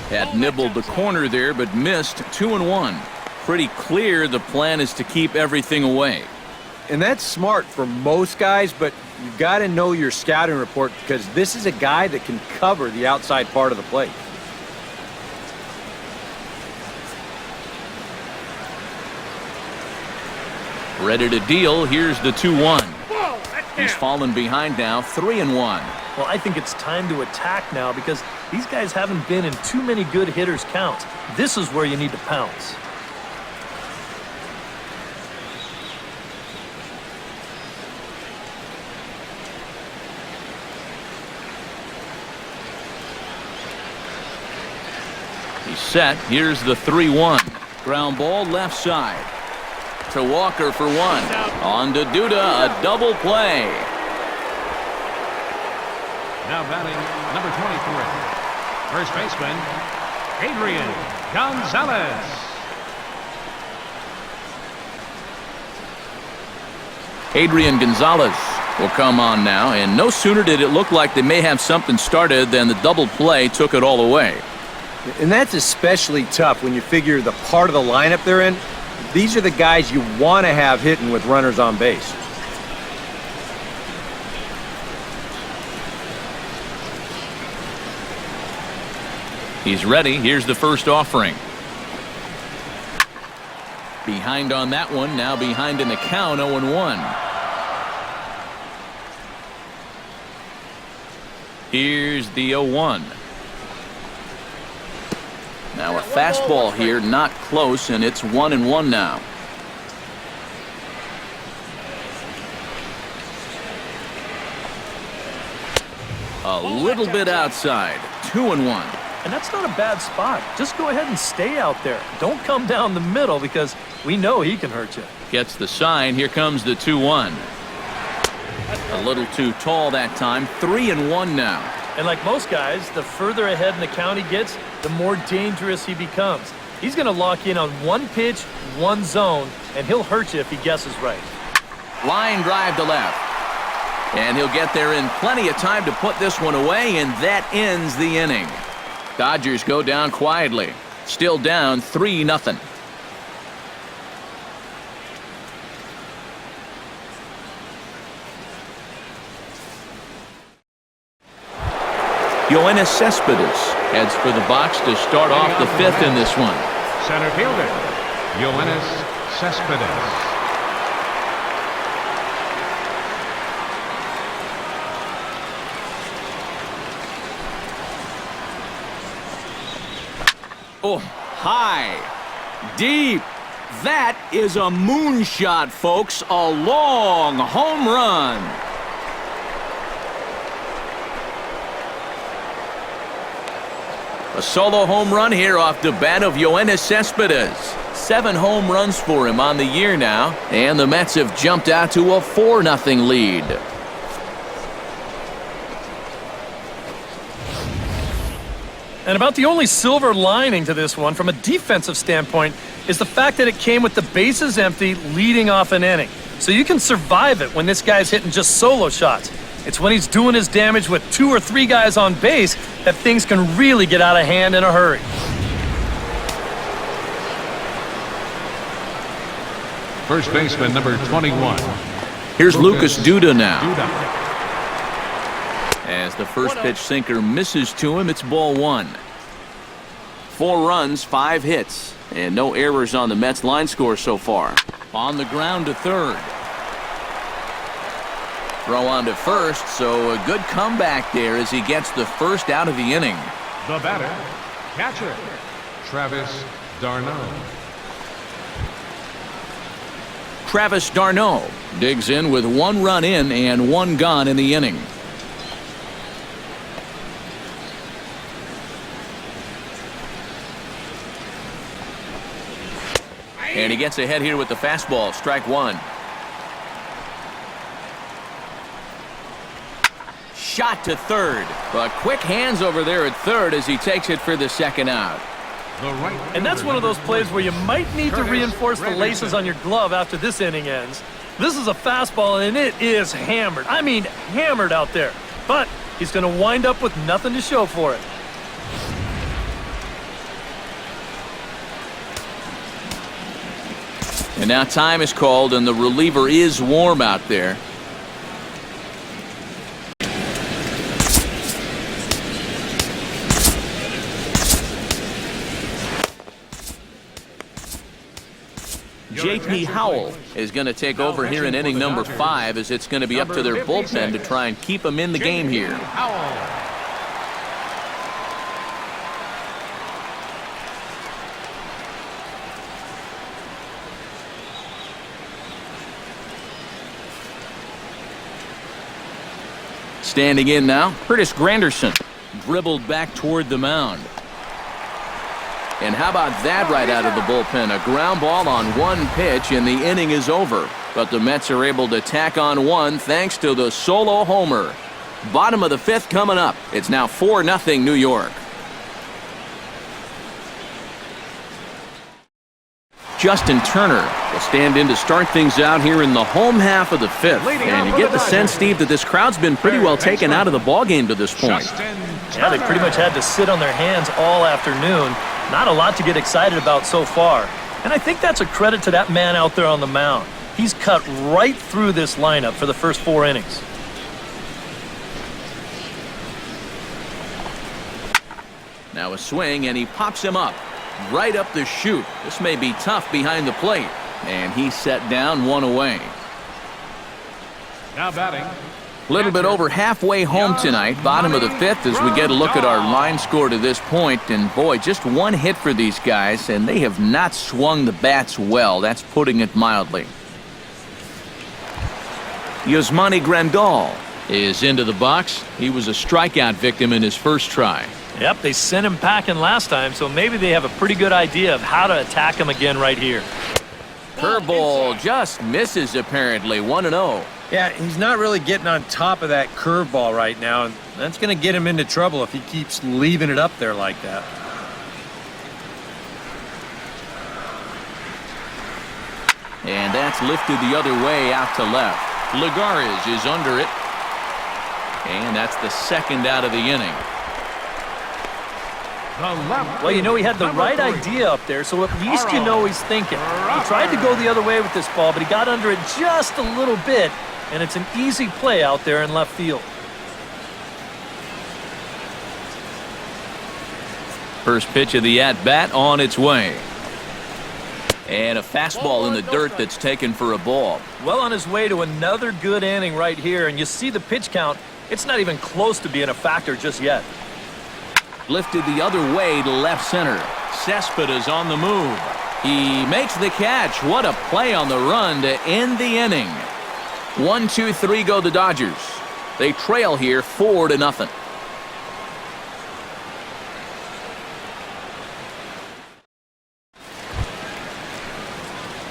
Speaker 1: Had nibbled the corner there, but missed. 2-1. Pretty clear the plan is to keep everything away.
Speaker 6: And that's smart for most guys, but you've got to know your scouting report because this is a guy that can cover the outside part of the plate.
Speaker 1: Ready to deal. Here's the 2-1. He's fallen behind now. 3-1.
Speaker 4: Well, I think it's time to attack now because these guys haven't been in too many good hitters' counts. This is where you need to pounce.
Speaker 1: He's set. Here's the 3-1. Ground ball left side. To Walker for one. On to Duda, a double play.
Speaker 3: Now batting, number 23. First baseman, Adrian Gonzalez.
Speaker 1: Adrian Gonzalez will come on now, and no sooner did it look like they may have something started than the double play took it all away.
Speaker 6: And that's especially tough when you figure the part of the lineup they're in. These are the guys you want to have hitting with runners on base.
Speaker 1: He's ready. Here's the first offering. Behind on that one. Now behind in the count. 0-1. Here's the 0-1. Now a fastball here, not close, and it's 1-1 now. A little bit outside. 2-1.
Speaker 4: And that's not a bad spot. Just go ahead and stay out there. Don't come down the middle because we know he can hurt you.
Speaker 1: Gets the sign. Here comes the 2-1. A little too tall that time. 3-1 now.
Speaker 4: And like most guys, the further ahead in the count he gets, the more dangerous he becomes. He's going to lock in on one pitch, one zone, and he'll hurt you if he guesses right.
Speaker 1: Line drive to left. And he'll get there in plenty of time to put this one away, and that ends the inning. Dodgers go down quietly. Still down 3-0. Yoenis Cespedes heads for the box to start off the fifth in this one.
Speaker 3: Center fielder, Yoenis Cespedes.
Speaker 1: Oh, high, deep. That is a moonshot, folks. A long home run. A solo home run here off the bat of Yoenis Cespedes. 7 home runs for him on the year now, and the Mets have jumped out to a 4-0 lead.
Speaker 4: And about the only silver lining to this one from a defensive standpoint is the fact that it came with the bases empty leading off an inning. So you can survive it when this guy's hitting just solo shots. It's when he's doing his damage with 2 or 3 guys on base that things can really get out of hand in a hurry.
Speaker 3: First baseman, number 21.
Speaker 1: Here's Lucas Duda now. As the first pitch sinker misses to him, it's ball 1. 4 runs, 5 hits, and no errors on the Mets line score so far. On the ground to third. Throw on to first, so a good comeback there as he gets the first out of the inning.
Speaker 3: The batter, catcher, Travis d'Arnaud.
Speaker 1: Travis d'Arnaud digs in with 1 run in and 1 gone in the inning. And he gets ahead here with the fastball, strike 1. Shot to third, but quick hands over there at third as he takes it for the second out.
Speaker 4: And that's one of those plays where you might need to reinforce the laces on your glove after this inning ends. This is a fastball, and it is hammered. I mean, hammered out there. But he's going to wind up with nothing to show for it.
Speaker 1: And now time is called, and the reliever is warm out there. J.P. Howell is going to take over here in inning number 5, as it's going to be up to their bullpen to try and keep him in the game here. Standing in now, Curtis Granderson dribbled back toward the mound. And how about that right out of the bullpen? A ground ball on 1 pitch, and the inning is over. But the Mets are able to tack on 1 thanks to the solo homer. Bottom of the 5th coming up. It's now 4-0 New York. Justin Turner will stand in to start things out here in the home half of the 5th. And you get the sense, Steve, that this crowd's been pretty well taken out of the ballgame to this point.
Speaker 4: Yeah, they pretty much had to sit on their hands all afternoon. Not a lot to get excited about so far. And I think that's a credit to that man out there on the mound. He's cut right through this lineup for the first 4 innings.
Speaker 1: Now a swing, and he pops him up. Right up the chute. This may be tough behind the plate. And he's set down 1 away.
Speaker 3: Now batting.
Speaker 1: A little bit over halfway home tonight, bottom of the 5th, as we get a look at our line score to this point. And boy, just 1 hit for these guys, and they have not swung the bats well. That's putting it mildly. Yasmani Grandal is into the box. He was a strikeout victim in his first try.
Speaker 4: Yep, they sent him packing last time, so maybe they have a pretty good idea of how to attack him again right here.
Speaker 1: Curveball just misses apparently, 1-0.
Speaker 6: Yeah, he's not really getting on top of that curveball right now. That's going to get him into trouble if he keeps leaving it up there like that.
Speaker 1: And that's lifted the other way out to left. Lagares is under it. And that's the second out of the inning.
Speaker 4: Well, you know, he had the right idea up there, so at least you know he's thinking. He tried to go the other way with this ball, but he got under it just a little bit, and it's an easy play out there in left field.
Speaker 1: First pitch of the at-bat on its way. And a fastball in the dirt that's taken for a ball.
Speaker 4: Well on his way to another good inning right here, and you see the pitch count. It's not even close to being a factor just yet.
Speaker 1: Lifted the other way to left center. Cespedes on the move. He makes the catch. What a play on the run to end the inning. 1-2-3 go the Dodgers. They trail here 4-0.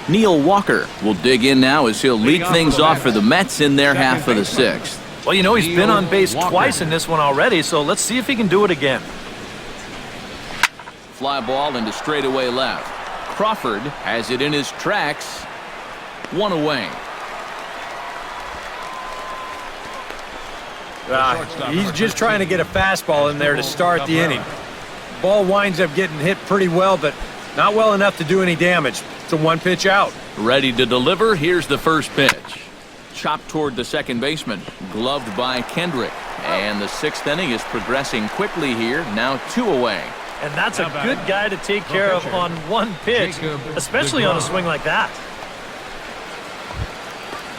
Speaker 1: Neil Walker will dig in now as he'll lead things off for the Mets in their half of the sixth.
Speaker 4: Well, you know, he's been on base twice in this one already, so let's see if he can do it again.
Speaker 1: Fly ball into straightaway left. Crawford has it in his tracks. One away.
Speaker 6: He's just trying to get a fastball in there to start the inning. Ball winds up getting hit pretty well, but not well enough to do any damage. It's a one-pitch out.
Speaker 1: Ready to deliver. Here's the first pitch. Chopped toward the second baseman. Gloved by Kendrick. And the sixth inning is progressing quickly here. Now 2 away.
Speaker 4: And that's a good guy to take care of on one pitch, especially on a swing like that.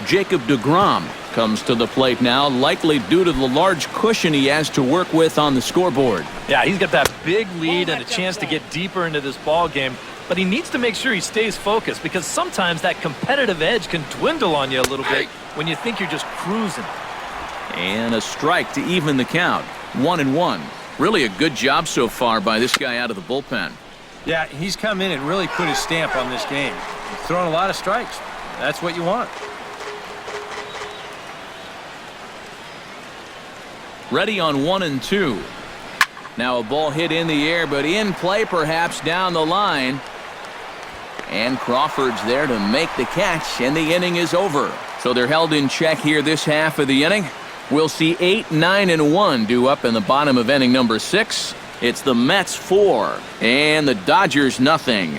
Speaker 1: Jacob deGrom comes to the plate now, likely due to the large cushion he has to work with on the scoreboard.
Speaker 4: Yeah, he's got that big lead and a chance to get deeper into this ball game, but he needs to make sure he stays focused because sometimes that competitive edge can dwindle on you a little bit when you think you're just cruising.
Speaker 1: And a strike to even the count. 1-1. Really a good job so far by this guy out of the bullpen.
Speaker 6: Yeah, he's come in and really put his stamp on this game. He's thrown a lot of strikes. That's what you want.
Speaker 1: Ready on 1-2. Now a ball hit in the air, but in play perhaps down the line. And Crawford's there to make the catch, and the inning is over. So they're held in check here this half of the inning. We'll see 8, 9, and 1 due up in the bottom of inning number 6. It's the Mets 4 and the Dodgers nothing.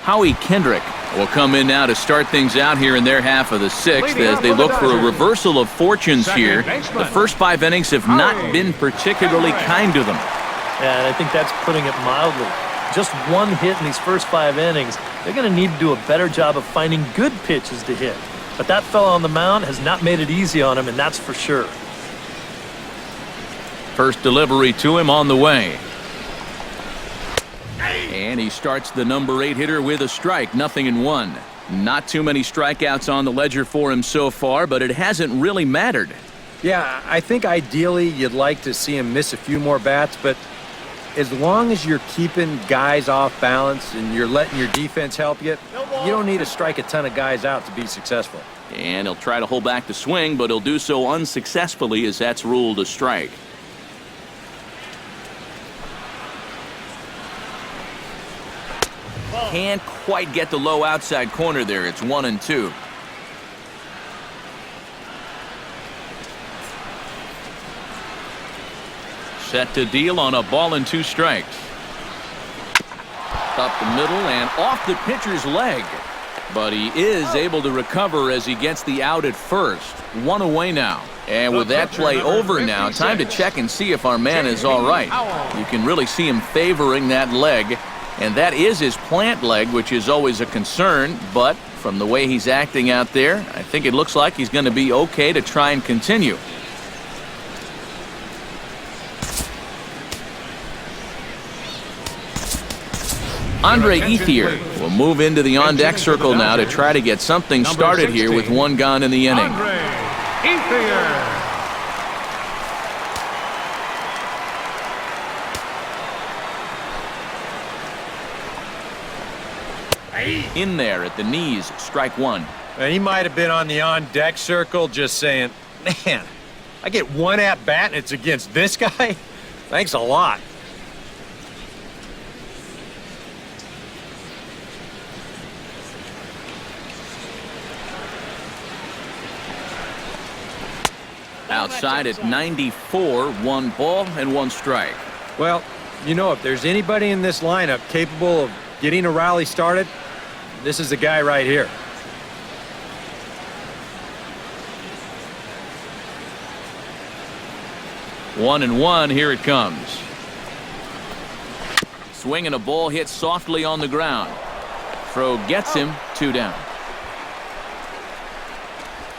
Speaker 1: Howie Kendrick will come in now to start things out here in their half of the 6th as they look for a reversal of fortunes here. The first 5 innings have not been particularly kind to them.
Speaker 4: Yeah, and I think that's putting it mildly. Just one hit in these first 5 innings. They're going to need to do a better job of finding good pitches to hit. But that fella on the mound has not made it easy on him, and that's for sure.
Speaker 1: First delivery to him on the way. And he starts the number 8 hitter with a strike, 0-1. Not too many strikeouts on the ledger for him so far, but it hasn't really mattered.
Speaker 6: Yeah, I think ideally you'd like to see him miss a few more bats, but as long as you're keeping guys off balance and you're letting your defense help you, you don't need to strike a ton of guys out to be successful.
Speaker 1: And he'll try to hold back the swing, but he'll do so unsuccessfully as that's ruled a strike. Can't quite get the low outside corner there. It's 1-2. Set to deal on a ball and 2 strikes. Up the middle and off the pitcher's leg. But he is able to recover as he gets the out at first. 1 away now. And with that play over now, time to check and see if our man is all right. You can really see him favoring that leg. And that is his plant leg, which is always a concern. But from the way he's acting out there, I think it looks like he's going to be okay to try and continue. Andre Ethier will move into the on-deck circle now to try to get something started here with 1 gone in the inning.
Speaker 3: Andre Ethier.
Speaker 1: In there at the knees, strike 1.
Speaker 6: And he might have been on the on-deck circle just saying, man, I get one at bat and it's against this guy? Thanks a lot.
Speaker 1: Outside at 94, 1 ball and 1 strike.
Speaker 6: Well, you know, if there's anybody in this lineup capable of getting a rally started, this is the guy right here.
Speaker 1: One and one, here it comes. Swinging a ball hit softly on the ground. Throw gets him, 2 down.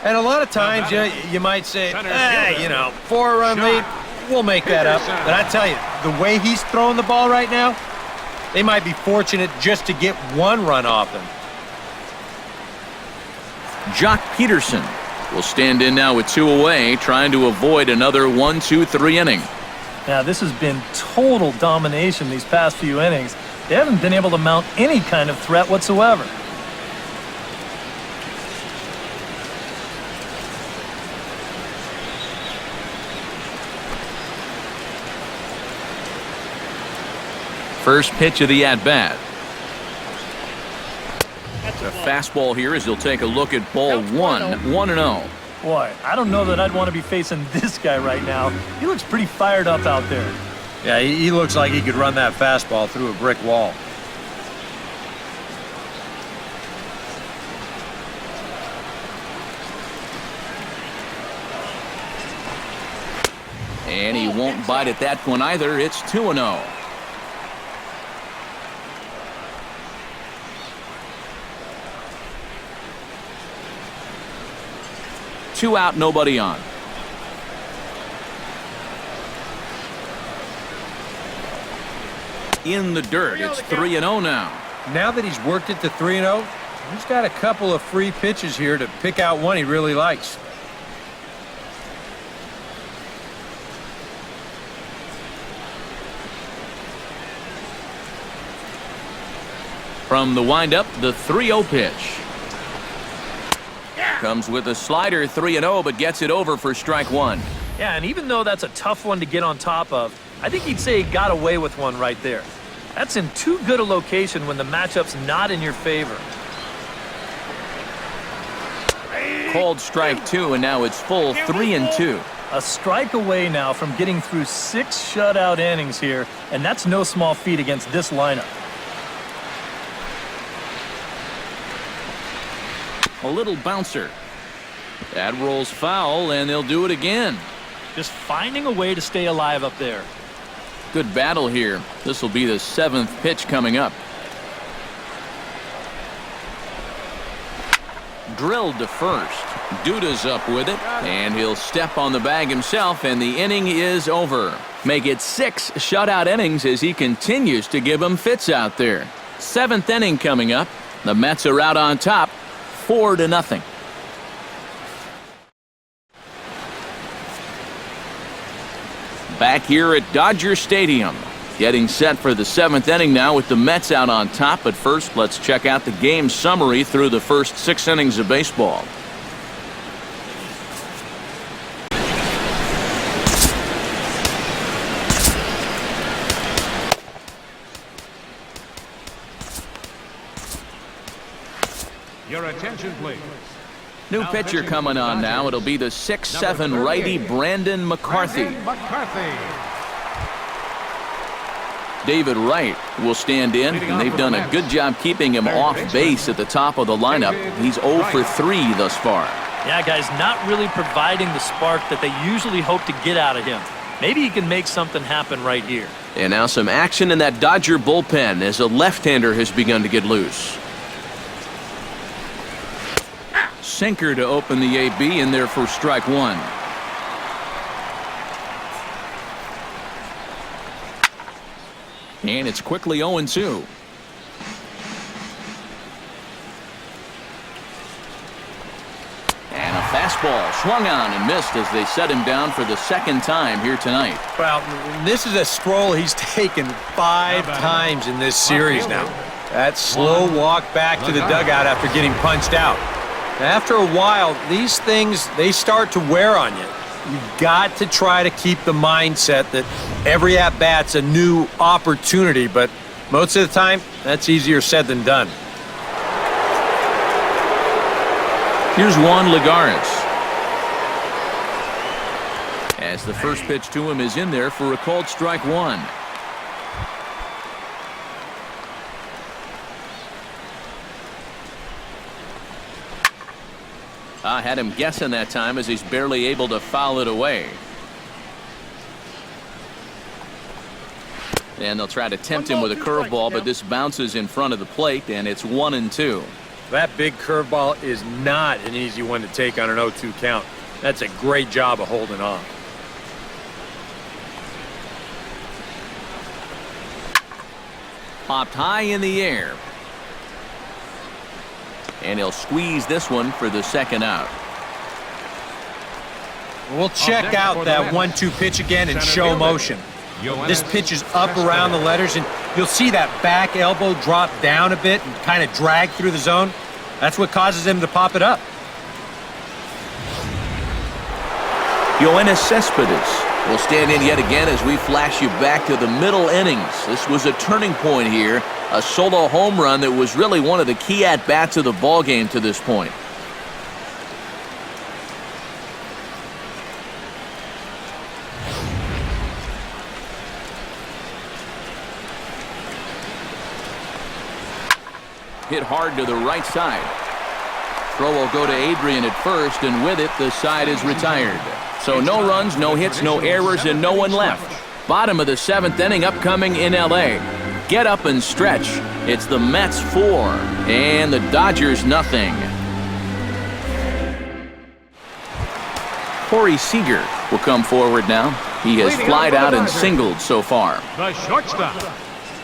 Speaker 6: And a lot of times you might say, you know, 4-run lead, we'll make that up. But I tell you, the way he's throwing the ball right now, they might be fortunate just to get 1 run off him.
Speaker 1: Jock Peterson will stand in now with 2 away, trying to avoid another 1-2-3 inning.
Speaker 4: Now, this has been total domination these past few innings. They haven't been able to mount any kind of threat whatsoever.
Speaker 1: First pitch of the at-bat. A fastball here as he'll take a look at ball 1, 1-0.
Speaker 4: Boy, I don't know that I'd want to be facing this guy right now. He looks pretty fired up out there.
Speaker 6: Yeah, he looks like he could run that fastball through a brick wall.
Speaker 1: And he won't bite at that one either. It's 2-0. Two out, nobody on. In the dirt, it's 3-0 now.
Speaker 6: Now that he's worked it to 3-0, he's got a couple of free pitches here to pick out one he really likes.
Speaker 1: From the windup, the 3-0 pitch. Comes with a slider, 3-0, but gets it over for strike 1.
Speaker 4: Yeah, and even though that's a tough one to get on top of, I think he'd say he got away with one right there. That's in too good a location when the matchup's not in your favor.
Speaker 1: Called strike 2, and now it's full 3-2.
Speaker 4: A strike away now from getting through 6 shutout innings here, and that's no small feat against this lineup.
Speaker 1: A little bouncer. That rolls foul, and they'll do it again.
Speaker 4: Just finding a way to stay alive up there.
Speaker 1: Good battle here. This will be the 7th pitch coming up. Drilled to first. Duda's up with it, and he'll step on the bag himself, and the inning is over. Make it 6 shutout innings as he continues to give them fits out there. 7th inning coming up. The Mets are out on top, 4-0. Back here at Dodger Stadium. Getting set for the 7th inning now with the Mets out on top. But first, let's check out the game summary through the first 6 innings of baseball.
Speaker 3: Your attention, please.
Speaker 1: New pitcher coming on now. It'll be the 6'7" righty Brandon McCarthy. David Wright will stand in, and they've done a good job keeping him off base at the top of the lineup. He's 0 for 3 thus far.
Speaker 4: Yeah, guys, not really providing the spark that they usually hope to get out of him. Maybe he can make something happen right here.
Speaker 5: And now some action in that Dodger bullpen as a left-hander has begun to get loose.
Speaker 1: Sinker to open the AB in there for strike 1. And it's quickly 0-2. And a fastball swung on and missed as they set him down for the 2nd time here tonight.
Speaker 6: Well, this is a stroll he's taken 5 times in this series now. That slow walk back to the dugout after getting punched out. After a while, these things, they start to wear on you. You've got to try to keep the mindset that every at-bat's a new opportunity, but most of the time, that's easier said than done.
Speaker 1: Here's Juan Lagares. As the first pitch to him is in there for a called strike one. I had him guessing that time as he's barely able to foul it away. And they'll try to tempt him with a curveball, but this bounces in front of the plate, and it's 1-2.
Speaker 6: That big curveball is not an easy one to take on an 0-2 count. That's a great job of holding on.
Speaker 1: Popped high in the air. And he'll squeeze this one for the second out.
Speaker 6: We'll check out that 1-2 pitch again in show motion. This pitch is up around the letters, and you'll see that back elbow drop down a bit and kind of drag through the zone. That's what causes him to pop it up.
Speaker 1: Yoenis Cespedes will stand in yet again as we flash you back to the middle innings. This was a turning point here, a solo home run that was really one of the key at-bats of the ballgame to this point. Hit hard to the right side. Throw will go to Adrian at first, and with it, the side is retired. So no runs, no hits, no errors, and no one left. Bottom of the 7th inning upcoming in L.A. Get up and stretch. It's the Mets 4 and the Dodgers nothing. Corey Seager will come forward now. He has flied out and singled so far.
Speaker 3: The shortstop,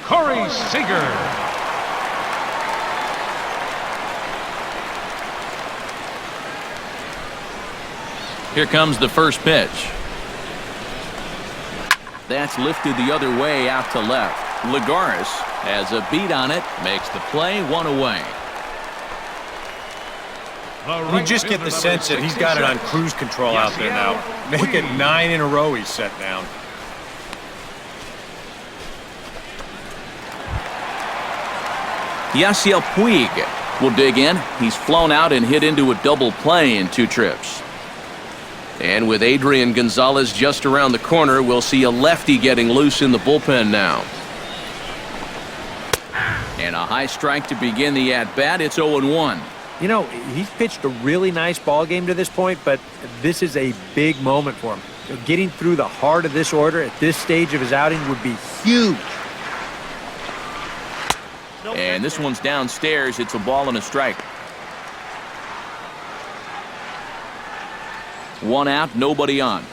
Speaker 3: Corey Seager.
Speaker 1: Here comes the first pitch. That's lifted the other way out to left. Lagares has a beat on it, makes the play, one away.
Speaker 6: You just get the sense that he's got it on cruise control out there now. Make it 9 in a row he's set down.
Speaker 1: Yasiel Puig will dig in. He's flown out and hit into a double play in 2 trips. And with Adrian Gonzalez just around the corner, we'll see a lefty getting loose in the bullpen now. And a high strike to begin the at-bat. It's 0-1.
Speaker 6: You know, he's pitched a really nice ball game to this point, but this is a big moment for him. Getting through the heart of this order at this stage of his outing would be huge.
Speaker 1: And this one's downstairs. It's a ball and a strike. 1 out, nobody on.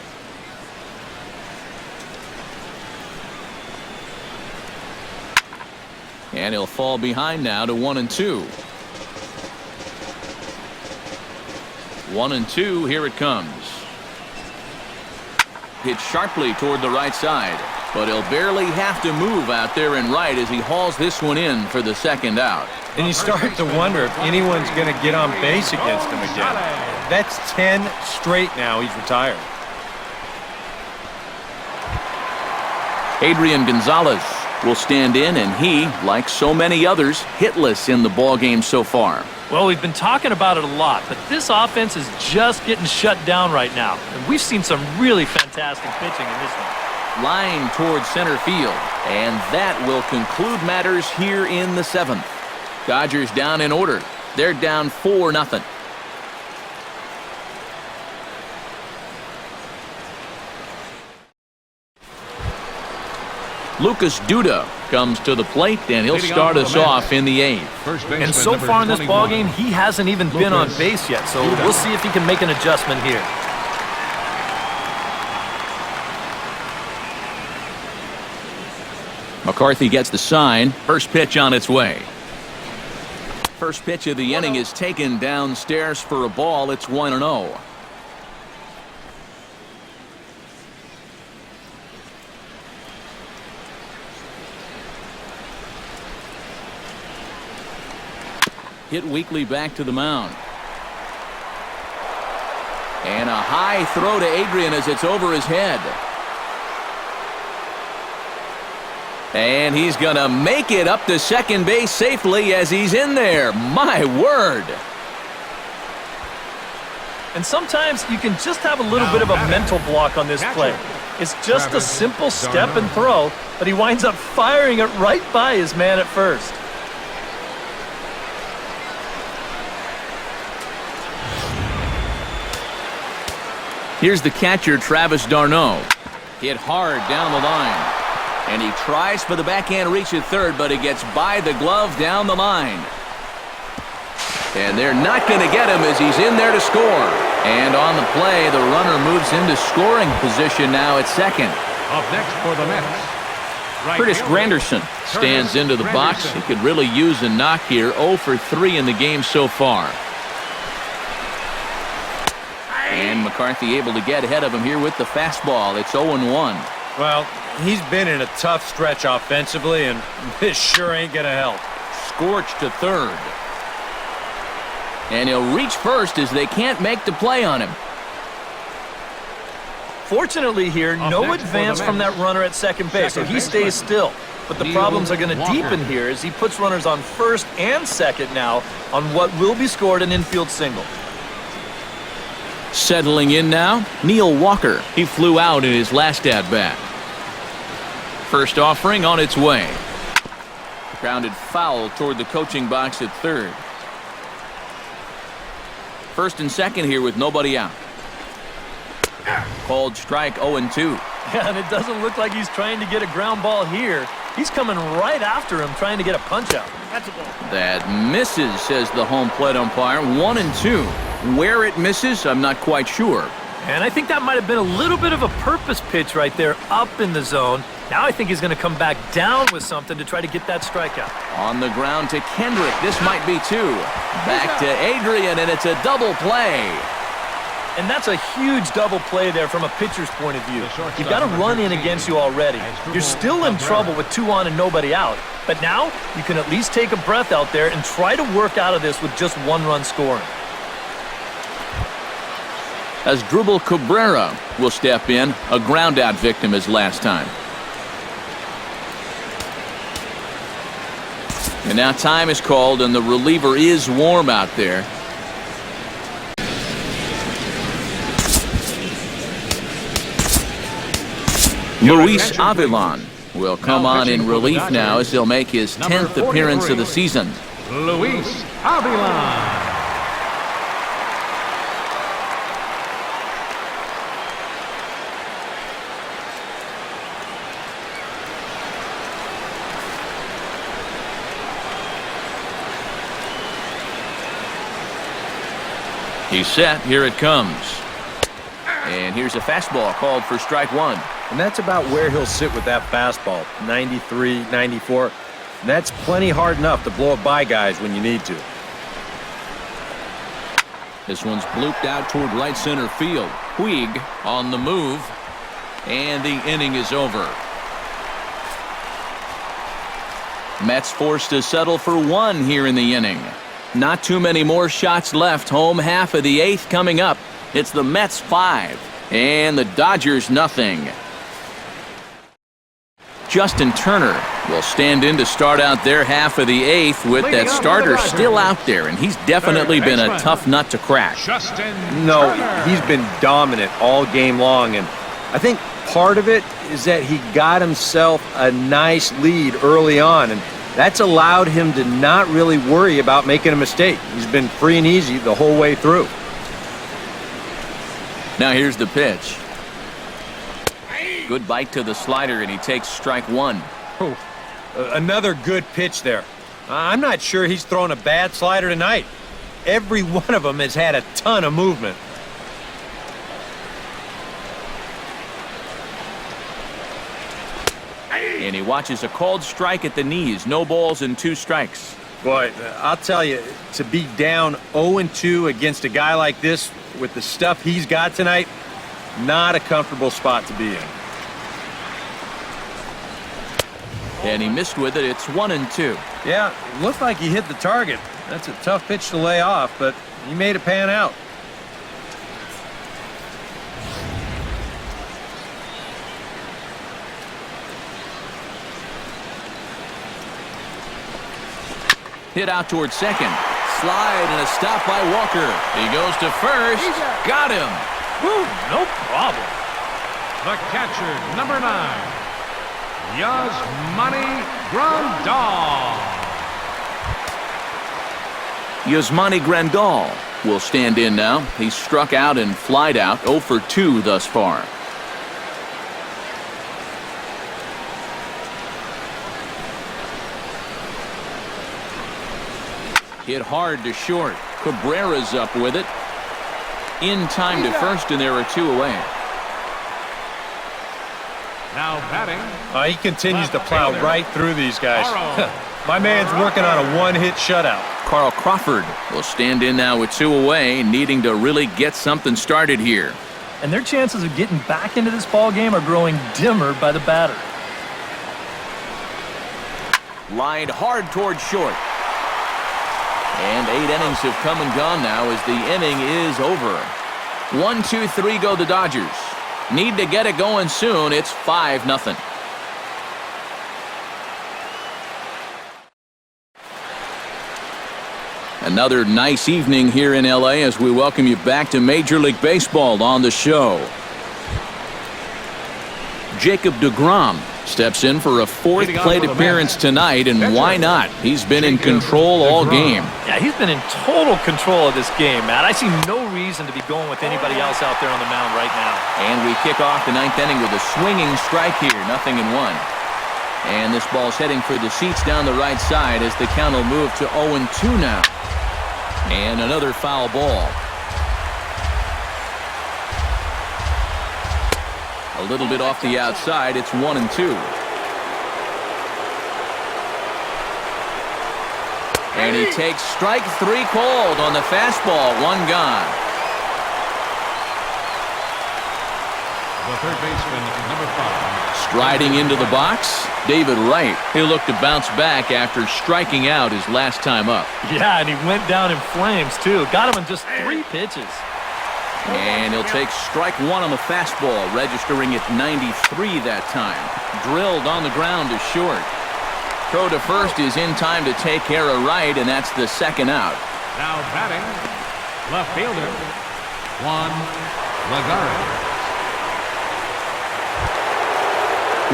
Speaker 1: And he'll fall behind now to 1-2. 1-2, here it comes. Hit sharply toward the right side, but he'll barely have to move out there in right as he hauls this one in for the second out.
Speaker 6: And you start to wonder if anyone's going to get on base against him again. That's 10 straight now he's retired.
Speaker 1: Adrian Gonzalez will stand in, and he, like so many others, hitless in the ballgame so far.
Speaker 4: Well, we've been talking about it a lot, but this offense is just getting shut down right now. And we've seen some really fantastic pitching in this one.
Speaker 1: Line towards center field, and that will conclude matters here in the 7th. Dodgers down in order. They're down 4-0. Lucas Duda comes to the plate, and he'll start us off in the 8th.
Speaker 4: And so far in this ballgame, he hasn't even been on base yet, so we'll see if he can make an adjustment here.
Speaker 1: McCarthy gets the sign. First pitch on its way. First pitch of the inning is taken downstairs for a ball. It's 1-0. Hit weakly back to the mound. And a high throw to Adrian as it's over his head. And he's going to make it up to second base safely as he's in there. My word.
Speaker 4: And sometimes you can just have a little bit of a mental block on this play. It's just a simple step and throw, but he winds up firing it right by his man at first.
Speaker 1: Here's the catcher, Travis d'Arnaud. Hit hard down the line. And he tries for the backhand reach at third, but he gets by the glove down the line. And they're not going to get him as he's in there to score. And on the play, the runner moves into scoring position now at second.
Speaker 3: Up next for the Mets.
Speaker 1: Curtis Granderson stands into the box. He could really use a knock here. 0 for 3 in the game so far. And McCarthy able to get ahead of him here with the fastball. It's 0-1.
Speaker 6: Well, he's been in a tough stretch offensively, and this sure ain't going to help.
Speaker 1: Scorched to third. And he'll reach first as they can't make the play on him.
Speaker 4: Fortunately here, no advance from that runner at second base, so he stays still. But the problems are going to deepen here as he puts runners on first and second now on what will be scored an infield single.
Speaker 1: Settling in now, Neil Walker. He flew out in his last at-bat. First offering on its way. Grounded foul toward the coaching box at third. First and second here with nobody out. Called strike 0-2.
Speaker 4: Yeah, and it doesn't look like he's trying to get a ground ball here. He's coming right after him, trying to get a punch out. That's a ball.
Speaker 1: That misses, says the home plate umpire. 1-2. Where it misses, I'm not quite sure.
Speaker 4: And I think that might have been a little bit of a purpose pitch right there up in the zone. Now I think he's going to come back down with something to try to get that strikeout.
Speaker 1: On the ground to Kendrick. This might be 2. Back to Adrian, and it's a double play.
Speaker 4: And that's a huge double play there from a pitcher's point of view. You've got a run in against you already. You're still in trouble with 2 on and nobody out. But now you can at least take a breath out there and try to work out of this with just 1 run scoring.
Speaker 1: As Drupal Cabrera will step in, a ground-out victim as last time. And now time is called, and the reliever is warm out there. Luis Avilan will come on in relief now as he'll make his 10th appearance of the season.
Speaker 3: Luis Avilan.
Speaker 1: He's set. Here it comes. And here's a fastball called for strike 1.
Speaker 6: And that's about where he'll sit with that fastball, 93, 94. And that's plenty hard enough to blow it by guys when you need to.
Speaker 1: This one's blooped out toward right center field. Puig on the move. And the inning is over. Mets forced to settle for 1 here in the inning. Not too many more shots left. Home half of the 8th coming up. It's the Mets 5 and the Dodgers nothing. Justin Turner will stand in to start out their half of the 8th with that starter still out there, and he's definitely been a tough nut to crack.
Speaker 6: No, he's been dominant all game long, and I think part of it is that he got himself a nice lead early on, and that's allowed him to not really worry about making a mistake. He's been free and easy the whole way through.
Speaker 1: Now here's the pitch. Good bite to the slider, and he takes strike 1.
Speaker 6: Oh, another good pitch there. I'm not sure he's thrown a bad slider tonight. Every one of them has had a ton of movement.
Speaker 1: And he watches a called strike at the knees. No balls and 2 strikes.
Speaker 6: Boy, I'll tell you, to be down 0-2 against a guy like this with the stuff he's got tonight, not a comfortable spot to be in.
Speaker 1: And he missed with it. It's 1-2.
Speaker 6: Yeah, it looked like he hit the target. That's a tough pitch to lay off, but he made it pan out.
Speaker 1: Hit out towards second. Slide and a stop by Walker. He goes to first. Got him.
Speaker 4: Woo, no problem.
Speaker 3: The catcher, number 9, Yasmani Grandal.
Speaker 1: Yasmani Grandal will stand in now. He's struck out and flied out, 0 for 2 thus far. Hit hard to short. Cabrera's up with it. In time to first, and there are 2 away.
Speaker 3: Now batting.
Speaker 6: He continues to plow right through these guys. My man's working on a one-hit shutout.
Speaker 1: Carl Crawford will stand in now with 2 away, needing to really get something started here.
Speaker 4: And their chances of getting back into this ball game are growing dimmer by the batter.
Speaker 1: Lined hard towards short. And 8 innings have come and gone now as the inning is over. 1, 2, 3 go the Dodgers. Need to get it going soon. It's 5-0. Another nice evening here in L.A. as we welcome you back to Major League Baseball on the show. Jacob deGrom steps in for a 4th plate appearance tonight, and why not? He's been in control all game.
Speaker 4: Yeah, he's been in total control of this game, Matt. I see no reason to be going with anybody else out there on the mound right now.
Speaker 1: And we kick off the 9th inning with a swinging strike here, 0-1. And this ball's heading for the seats down the right side as the count will move to 0-2 now. And another foul ball. A little bit off the outside. It's 1-2. And he takes strike 3 called on the fastball. 1 gone.
Speaker 3: The third baseman, number 5.
Speaker 1: Striding into the box, David Wright. He'll look to bounce back after striking out his last time up.
Speaker 4: Yeah, and he went down in flames, too. Got him in just 3 pitches.
Speaker 1: And he'll take strike 1 on the fastball, registering at 93 that time. Drilled on the ground to short. Throw to first is in time to take care of Wright, and that's the 2nd out.
Speaker 3: Now batting, left fielder, Juan Lagares.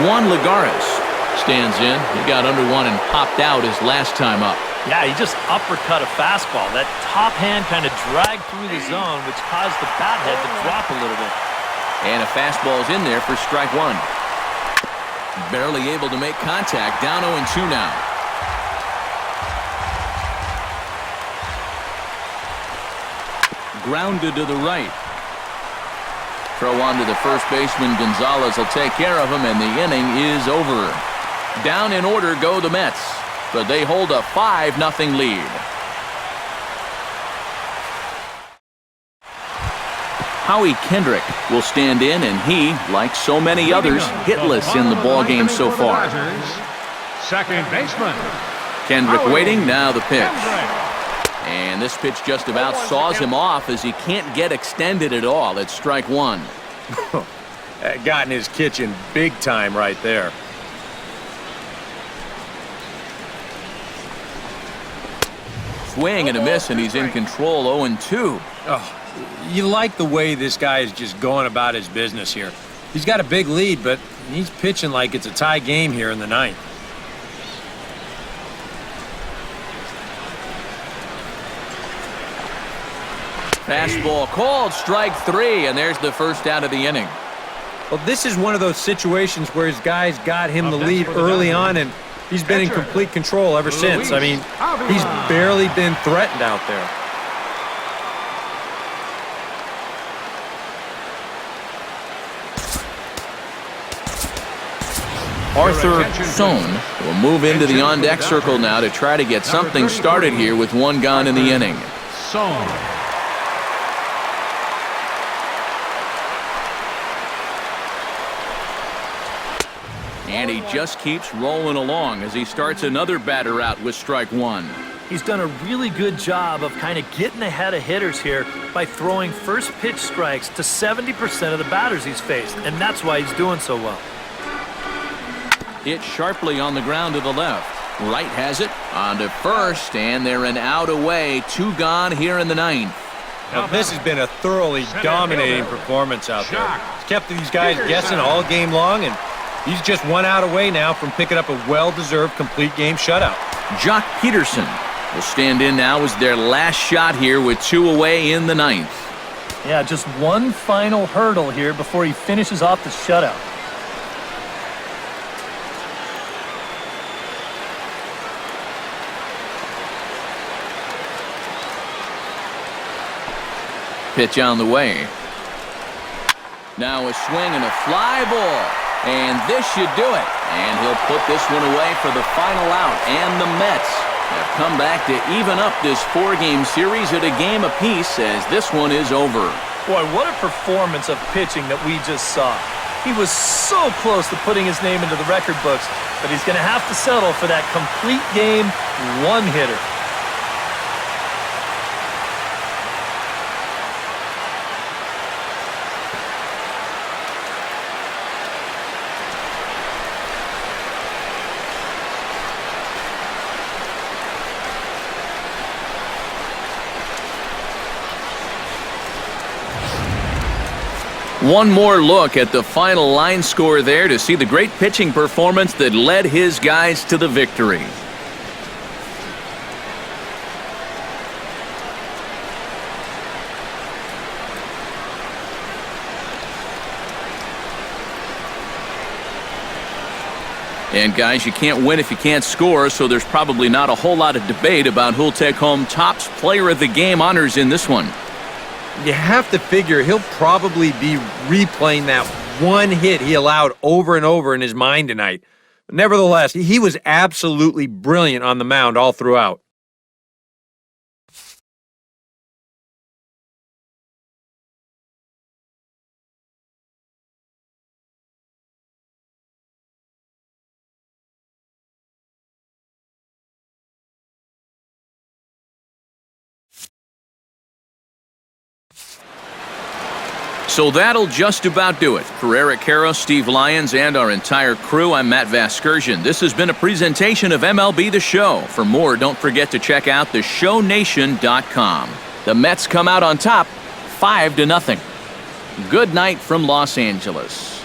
Speaker 1: Juan Lagares stands in. He got under 1 and popped out his last time up.
Speaker 4: Yeah, he just uppercut a fastball. That top hand kind of dragged through the zone, which caused the bat head to drop a little bit.
Speaker 1: And a fastball's in there for strike 1. Barely able to make contact. Down 0-2 now. Grounded to the right. Throw on to the first baseman. Gonzalez will take care of him, and the inning is over. Down in order go the Mets, but they hold a 5-0 lead. Howie Kendrick will stand in, and he, like so many others, hitless in the ballgame so far.
Speaker 3: Second baseman.
Speaker 1: Kendrick waiting, now the pitch. And this pitch just about saws him off as he can't get extended at all. It's strike 1.
Speaker 6: That got in his kitchen big time right there.
Speaker 1: Swing and a miss, and he's in control. 0-2.
Speaker 6: Oh, you like the way this guy is just going about his business here. He's got a big lead, but he's pitching like it's a tie game here in the 9th.
Speaker 1: Fastball called, strike 3, and there's the first out of the inning.
Speaker 6: Well, this is one of those situations where his guys got him the lead early on, and he's been in complete control ever since. I mean, he's barely been threatened out there.
Speaker 1: Arthur Sohn will move into the on-deck circle now to try to get something started here with 1 gone in the inning.
Speaker 3: Sohn.
Speaker 1: And he just keeps rolling along as he starts another batter out with strike 1.
Speaker 4: He's done a really good job of kind of getting ahead of hitters here by throwing first pitch strikes to 70% of the batters he's faced, and that's why he's doing so well.
Speaker 1: Hit sharply on the ground to the left. Wright has it on to first, and they're an out away. 2 gone here in the 9th.
Speaker 6: Now, this has been a thoroughly dominating performance out there. It's kept these guys guessing all game long, and he's just 1 out away now from picking up a well-deserved complete game shutout.
Speaker 1: Jock Peterson will stand in now as their last shot here with 2 away in the 9th.
Speaker 4: Yeah, just one final hurdle here before he finishes off the shutout.
Speaker 1: Pitch on the way. Now a swing and a fly ball. And this should do it. And he'll put this one away for the final out. And the Mets have come back to even up this 4-game series at a game apiece as this one is over.
Speaker 4: Boy, what a performance of pitching that we just saw. He was so close to putting his name into the record books, but he's going to have to settle for that complete game one-hitter.
Speaker 1: One more look at the final line score there to see the great pitching performance that led his guys to the victory. And guys, you can't win if you can't score, so there's probably not a whole lot of debate about who'll take home Topps Player of the Game honors in this one.
Speaker 6: You have to figure he'll probably be replaying that one hit he allowed over and over in his mind tonight. But nevertheless, he was absolutely brilliant on the mound all throughout.
Speaker 1: So that'll just about do it. For Eric Caro, Steve Lyons, and our entire crew, I'm Matt Vasgersian. This has been a presentation of MLB The Show. For more, don't forget to check out theshownation.com. The Mets come out on top, 5-0. Good night from Los Angeles.